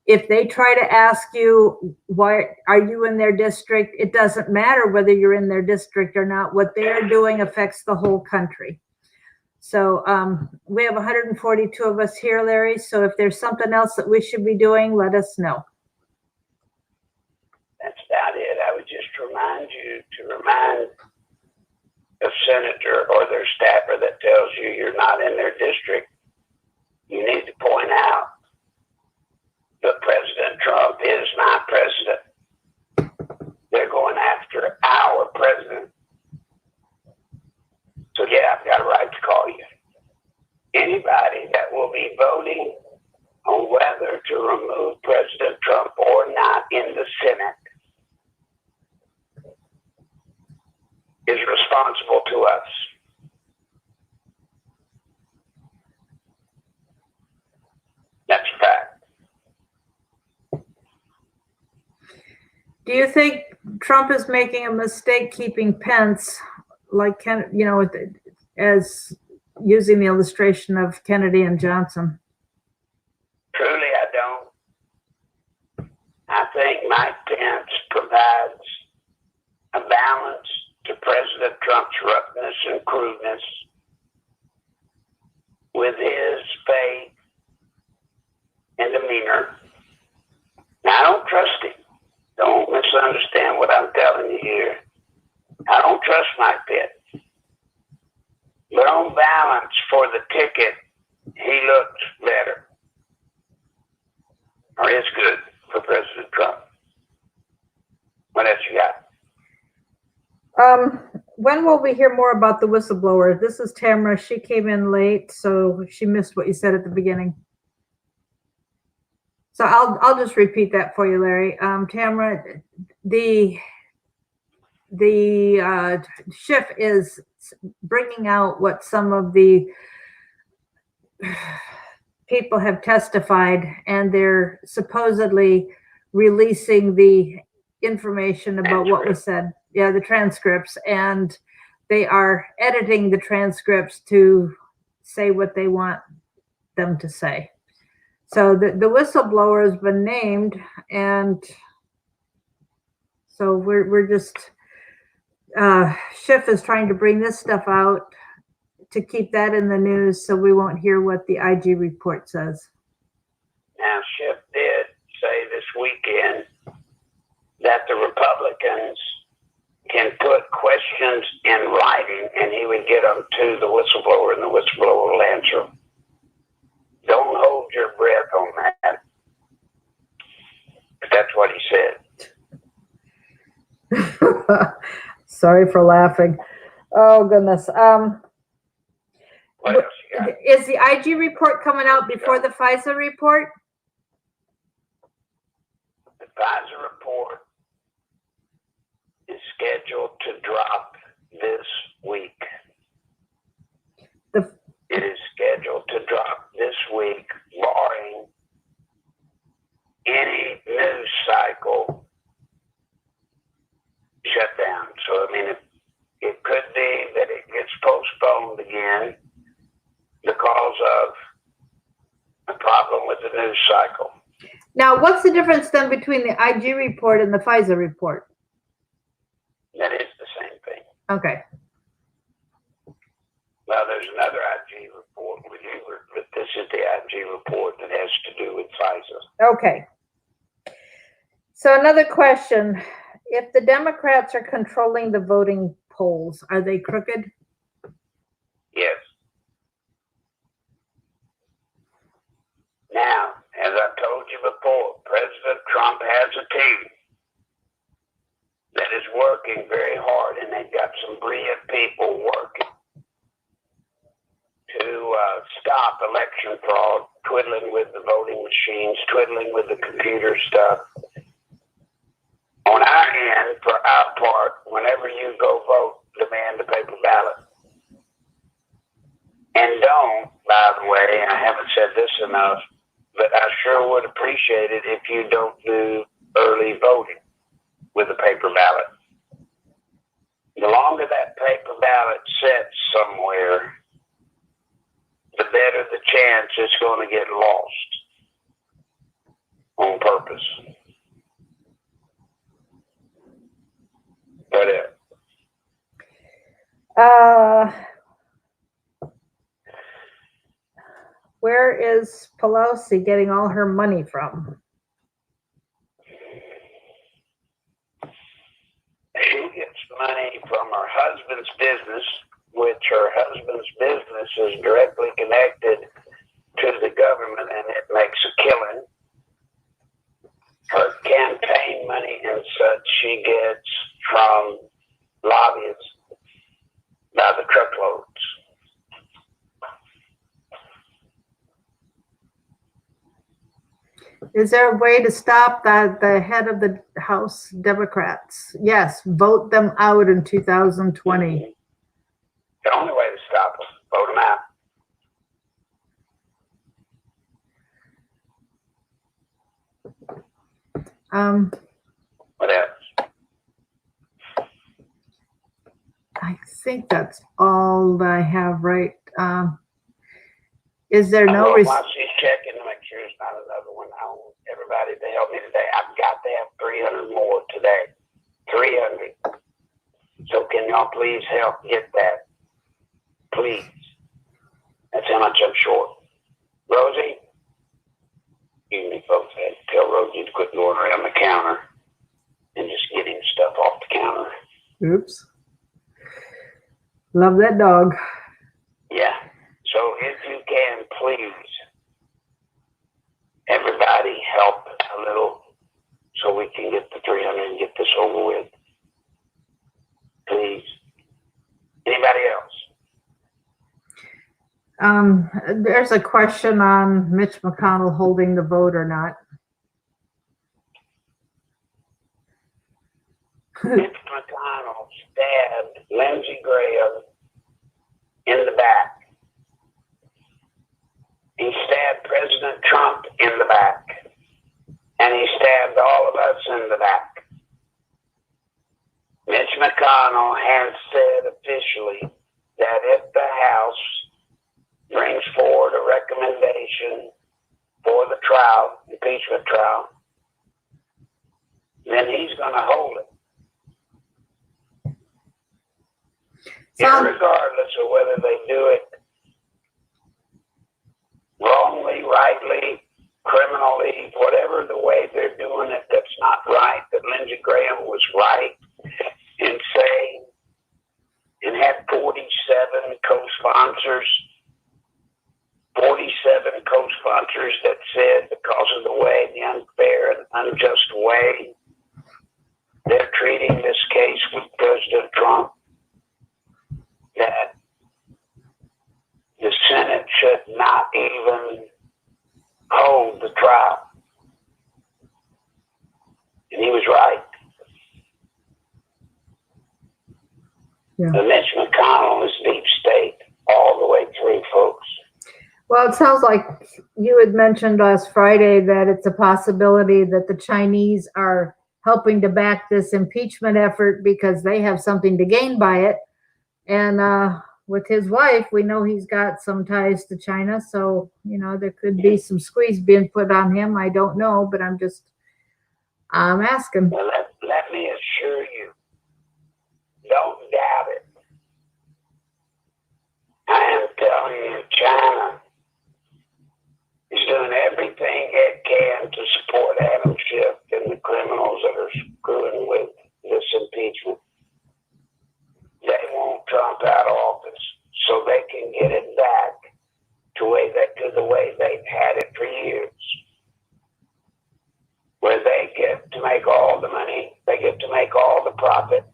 If they try to ask you, why are you in their district? It doesn't matter whether you're in their district or not. What they're doing affects the whole country. So we have 142 of us here, Larry. So if there's something else that we should be doing, let us know.
That's about it. I would just remind you to remind a senator or their staffer that tells you you're not in their district. You need to point out that President Trump is my president. They're going after our president. So yeah, I've got a right to call you. Anybody that will be voting on whether to remove President Trump or not in the Senate is responsible to us. That's a fact.
Do you think Trump is making a mistake keeping Pence, like, as using the illustration of Kennedy and Johnson?
Truly, I don't. I think Mike Pence provides rudeness and crudeness with his faith and demeanor. Now, I don't trust him. Don't misunderstand what I'm telling you here. I don't trust Mike Pitt. But on balance, for the ticket, he looks better. Or is good for President Trump. What else you got?
When will we hear more about the whistleblower? This is Tamara. She came in late, so she missed what you said at the beginning. So I'll just repeat that for you, Larry. Tamara, the Schiff is bringing out what some of the people have testified, and they're supposedly releasing the information about what was said. Yeah, the transcripts, and they are editing the transcripts to say what they want them to say. So the whistleblower has been named, and so we're just Schiff is trying to bring this stuff out to keep that in the news, so we won't hear what the IG report says.
Now, Schiff did say this weekend that the Republicans can put questions in writing, and he would get them to the whistleblower, and the whistleblower will answer them. Don't hold your breath on that. But that's what he said.
Sorry for laughing. Oh, goodness.
What else you got?
Is the IG report coming out before the FISA report?
The FISA report is scheduled to drop this week. It is scheduled to drop this week, barring any news cycle shutdown. So, I mean, it could be that it gets postponed again because of a problem with the news cycle.
Now, what's the difference then between the IG report and the FISA report?
That is the same thing.
Okay.
Well, there's another IG report with you, but this is the IG report that has to do with FISA.
Okay. So another question. If the Democrats are controlling the voting polls, are they crooked?
Yes. Now, as I told you before, President Trump has a team that is working very hard, and they've got some brilliant people working to stop election fraud, twiddling with the voting machines, twiddling with the computer stuff. On our end, for our part, whenever you go vote, demand a paper ballot. And don't, by the way, I haven't said this enough, but I sure would appreciate it if you don't do early voting with a paper ballot. The longer that paper ballot sits somewhere, the better the chance it's going to get lost on purpose. What else?
Where is Pelosi getting all her money from?
She gets money from her husband's business, which her husband's business is directly connected to the government, and it makes a killing. Her campaign money and such she gets from lobbyists by the truckloads.
Is there a way to stop the head of the House Democrats? Yes, vote them out in 2020.
The only way to stop them, vote them out. What else?
I think that's all I have, right? Is there no?
While she's checking to make sure it's not another one, I want everybody to help me today. I've got to have 300 more today. 300. So can y'all please help get that please. That's how much I'm short. Rosie, excuse me, folks, I had to tell Rosie to quit going around the counter and just getting stuff off the counter.
Oops. Love that dog.
Yeah. So if you can, please, everybody help a little so we can get the 300 and get this over with. Please. Anybody else?
There's a question on Mitch McConnell holding the vote or not.
Mitch McConnell stabbed Lindsey Graham in the back. He stabbed President Trump in the back. And he stabbed all of us in the back. Mitch McConnell has said officially that if the House brings forward a recommendation for the trial, impeachment trial, then he's going to hold it. Irregardless of whether they do it wrongly, rightly, criminally, whatever the way they're doing it, that's not right, that Lindsey Graham was right in saying, and had 47 co-sponsors that said because of the way, the unfair and unjust way they're treating this case with President Trump, that the Senate should not even hold the trial. And he was right.
Yeah.
And Mitch McConnell is deep state all the way through, folks.
Well, it sounds like you had mentioned last Friday that it's a possibility that the Chinese are helping to back this impeachment effort because they have something to gain by it. And with his wife, we know he's got some ties to China. So, you know, there could be some squeeze being put on him. I don't know, but I'm asking.
Well, let me assure you, don't doubt it. I am telling you, China is doing everything it can to support Adam Schiff and the criminals that are screwing with this impeachment. They want Trump out of office so they can get it back to the way they've had it for years, where they get to make all the money, they get to make all the profit,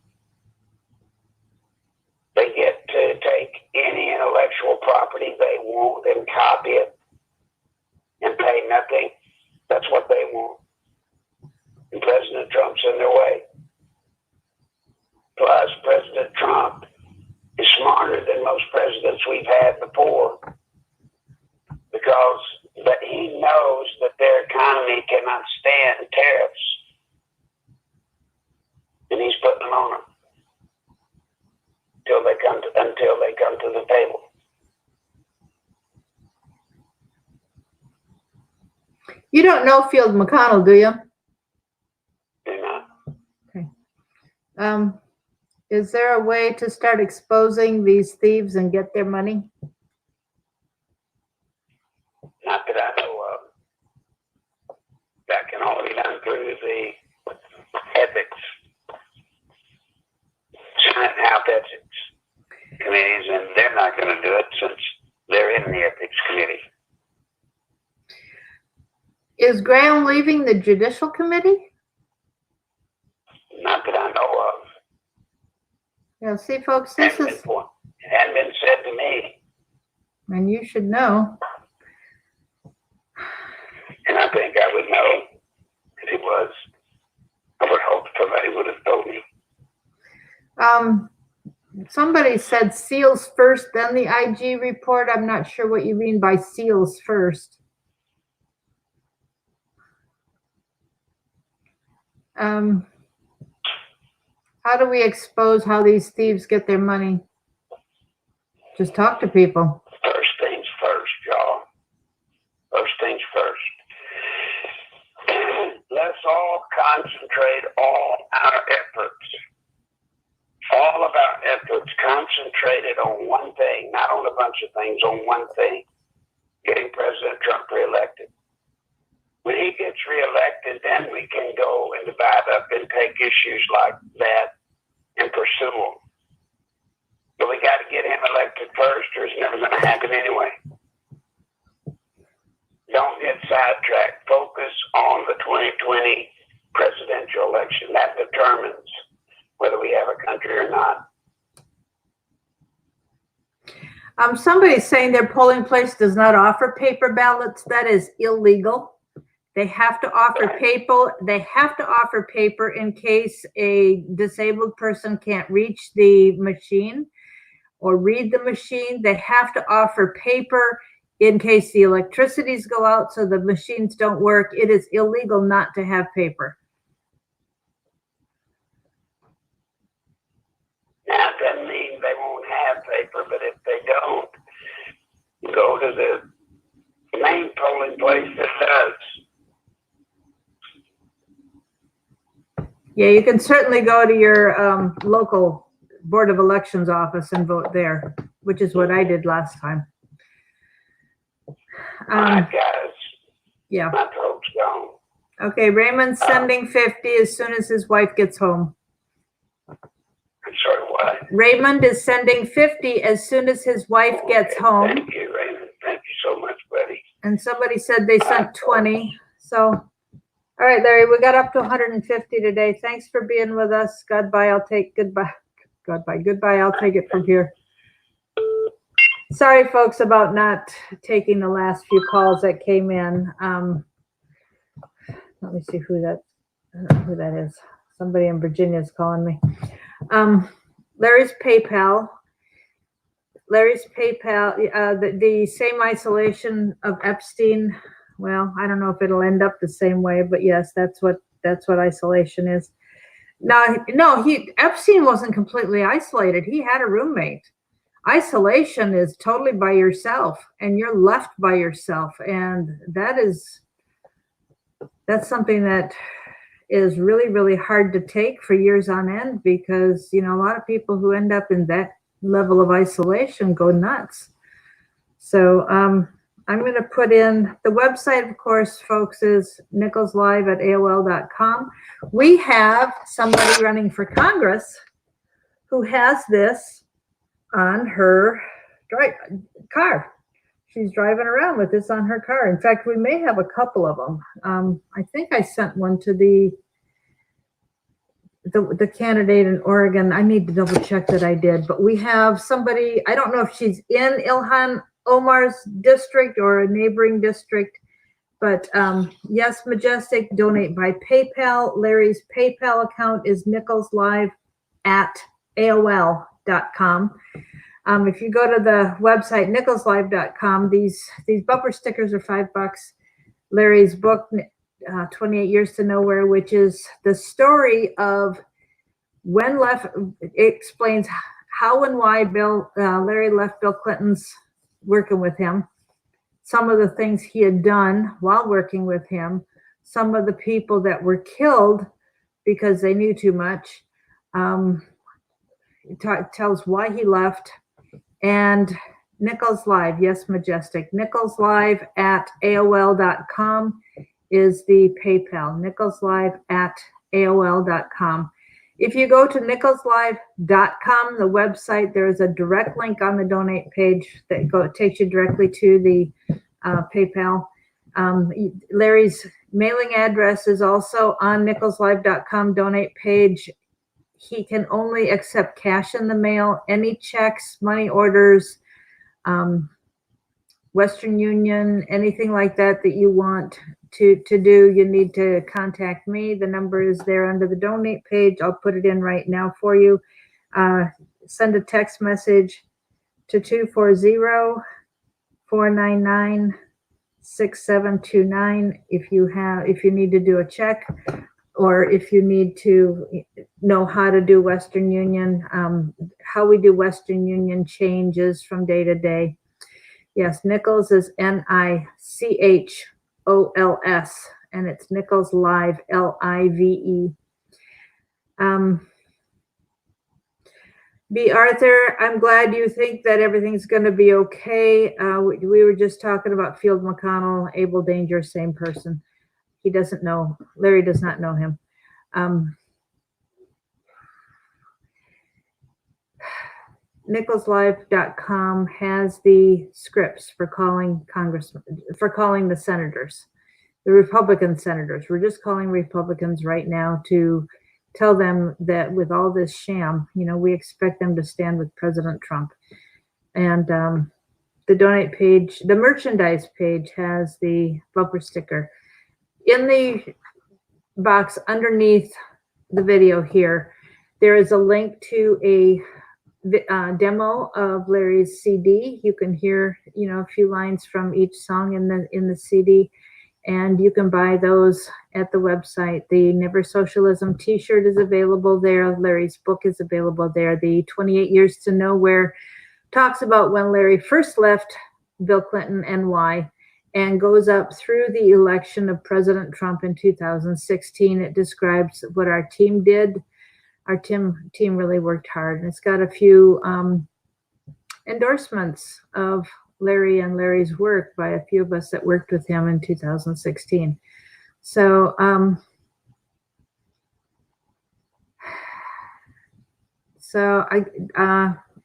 they get to take any intellectual property they want and copy it and pay nothing. That's what they want. And President Trump's in their way. Plus, President Trump is smarter than most presidents we've had before because he knows that their economy cannot stand tariffs. And he's putting them on them until they come to the table.
You don't know Field McConnell, do you?
Do not.
Okay. Is there a way to start exposing these thieves and get their money?
Not that I know of. That can only be done through the ethics, Senate and House ethics committees, and they're not going to do it since they're in the ethics committee.
Is Graham leaving the Judicial Committee?
Not that I know of.
Yeah, see, folks, this is,
It hadn't been said to me.
and you should know.
And I think I would know if it was. I would hope somebody would have told me.
Somebody said SEALs first, then the IG report. I'm not sure what you mean by SEALs first. How do we expose how these thieves get their money? Just talk to people.
First things first, y'all. First things first. Let's all concentrate all of our efforts concentrated on one thing, not bunch of things on one thing, getting President Trump reelected. When he gets reelected, then we can go and divide up and take issues like that and pursue them. But we got to get him elected first, or it's never going to happen anyway. Don't get sidetracked. Focus on the 2020 presidential election. That determines whether we have a country or not.
Somebody's saying their polling place does not offer paper ballots. That is illegal. They have to offer paper. They have to offer paper in case a disabled person can't reach the machine or read the machine. They have to offer paper in case the electricities go out so the machines don't work. It is illegal not to have paper.
Now, it doesn't mean they won't have paper, but if they don't, go to the main polling place that does.
Yeah, you can certainly go to your local Board of Elections office and vote there, which is what I did last time.
All right, guys.
Yeah.
My throat's gone.
Okay, Raymond's sending 50 as soon as his wife gets home.
I'm sorry, what?
Raymond is sending 50 as soon as his wife gets home.
Thank you, Raymond. Thank you so much, buddy.
And somebody said they sent 20. So, all right, Larry, we got up to 150 today. Thanks for being with us. Goodbye. I'll take goodbye. Goodbye. I'll take it from here. Sorry, folks, about not taking the last few calls that came in. Let me see who that is. Somebody in Virginia is calling me. Larry's PayPal. The same isolation of Epstein. Well, I don't know if it'll end up the same way, but yes, that's what isolation is. No, Epstein wasn't completely isolated. He had a roommate. Isolation is totally by yourself, and you're left by yourself, and that's something that is really, really hard to take for years on end, because a lot of people who end up in that level of isolation go nuts. So I'm going to put in the website, of course, folks, is nicholslive@aol.com. We have somebody running for Congress who has this on her car. She's driving around with this on her car. In fact, we may have a couple of them. I think I sent one to the candidate in Oregon. I need to double check that I did, but we have somebody, I don't know if she's in Ilhan Omar's district or a neighboring district, but yes, Majestic, donate by PayPal. Larry's PayPal account is nicholslive@aol.com. If you go to the website nicholslive.com, these bumper stickers are $5. Larry's book, 28 Years to Nowhere, which is the story of it explains how and why Larry left Bill Clinton's working with him, some of the things he had done while working with him, some of the people that were killed because they knew too much. It tells why he left. And Nichols Live, yes, Majestic. nicholslive@aol.com is the PayPal. nicholslive@aol.com. If you go to nicholslive.com, the website, there is a direct link on the donate page that takes you directly to the PayPal. Larry's mailing address is also on nicholslive.com donate page. He can only accept cash in the mail. Any checks, money orders, Western Union, anything like that you want to do, you need to contact me. The number is there under the donate page. I'll put it in right now for you. Send a text message to 240-499-6729 if you need to do a check, or if you need to know how to do Western Union. How we do Western Union changes from day to day. Yes, Nichols is Nichols, and it's Nichols Live, Live. B. Arthur, I'm glad you think that everything's going to be okay. We were just talking about Field McConnell, Abel Danger, same person. He doesn't know. Larry does not know him. NicholsLive.com has the scripts for calling the senators, the Republican senators. We're just calling Republicans right now to tell them that with all this sham, we expect them to stand with President Trump. And the donate page, the merchandise page, has the bumper sticker. In the box underneath the video here, there is a link to a demo of Larry's CD. You can hear, a few lines from each song in the CD. And you can buy those at the website. The Never Socialism t-shirt is available there. Larry's book is available there. The 28 Years to Nowhere talks about when Larry first left Bill Clinton and why, and goes up through the election of President Trump in 2016. It describes what our team did. Our team really worked hard. And it's got a few endorsements of Larry and Larry's work by a few of us that worked with him in 2016. So I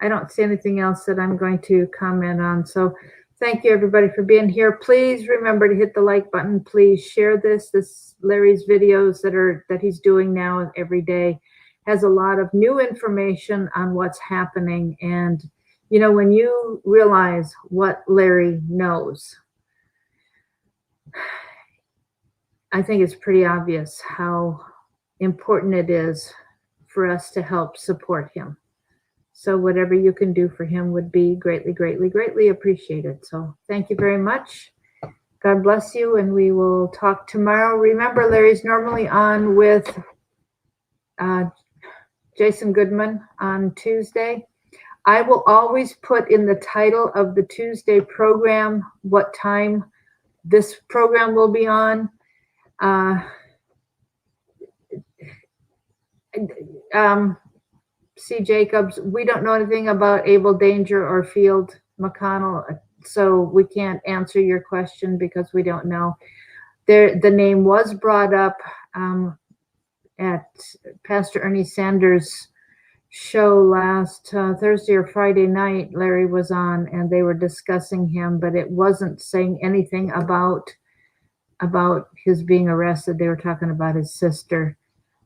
don't see anything else that I'm going to comment on. So thank you everybody for being here. Please remember to hit the like button. Please share this Larry's videos that he's doing now every day has a lot of new information on what's happening. And when you realize what Larry knows, I think it's pretty obvious how important it is for us to help support him. So whatever you can do for him would be greatly, greatly, greatly appreciated. So thank you very much. God bless you, and we will talk tomorrow. Remember, Larry's normally on with Jason Goodman on Tuesday. I will always put in the title of the Tuesday program what time this program will be on. C. Jacobs, we don't know anything about Abel Danger or Field McConnell, so we can't answer your question because we don't know. The name was brought up at Pastor Ernie Sanders' show last Thursday or Friday night. Larry was on and they were discussing him, but it wasn't saying anything about his being arrested. They were talking about his sister.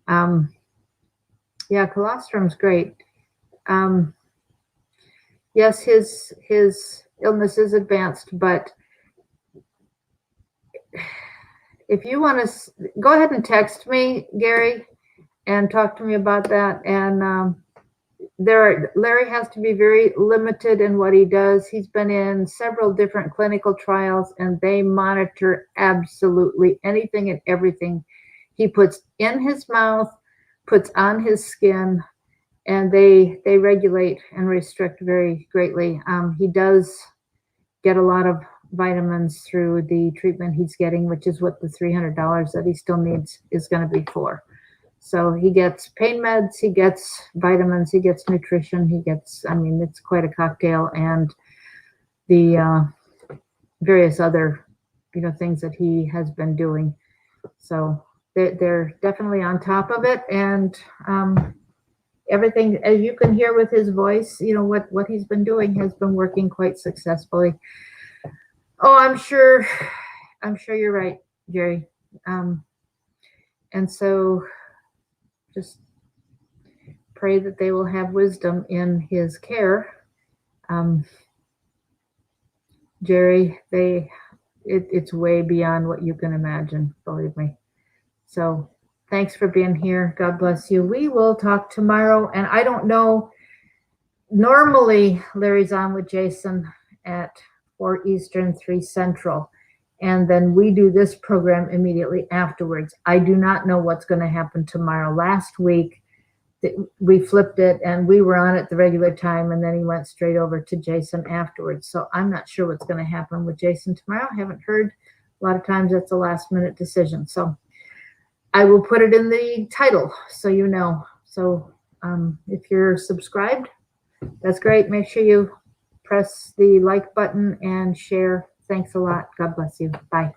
Yeah, colostrum's great. Yes, his illness is advanced, but if you want to go ahead and text me, Gary, and talk to me about that. And Larry has to be very limited in what he does. He's been in several different clinical trials, and they monitor absolutely anything and everything he puts in his mouth, puts on his skin, and they regulate and restrict very greatly. He does get a lot of vitamins through the treatment he's getting, which is what the $300 that he still needs is going to be for. So he gets pain meds, he gets vitamins, he gets nutrition, it's quite a cocktail, and the various other, things that he has been doing. So they're definitely on top of it, and everything, as you can hear with his voice, what he's been doing has been working quite successfully. Oh, I'm sure you're right, Jerry. And so just pray that they will have wisdom in his care. Jerry, it's way beyond what you can imagine, believe me. So thanks for being here. God bless you. We will talk tomorrow. And I don't know, normally Larry's on with Jason at 4 Eastern, 3 Central. And then we do this program immediately afterwards. I do not know what's going to happen tomorrow. Last week, we flipped it and we were on at the regular time, and then he went straight over to Jason afterwards. So I'm not sure what's going to happen with Jason tomorrow. I haven't heard. A lot of times that's a last minute decision. So I will put it in the title so you know. So if you're subscribed, That's great. Make sure you press the like button and share. Thanks a lot. God bless you. Bye.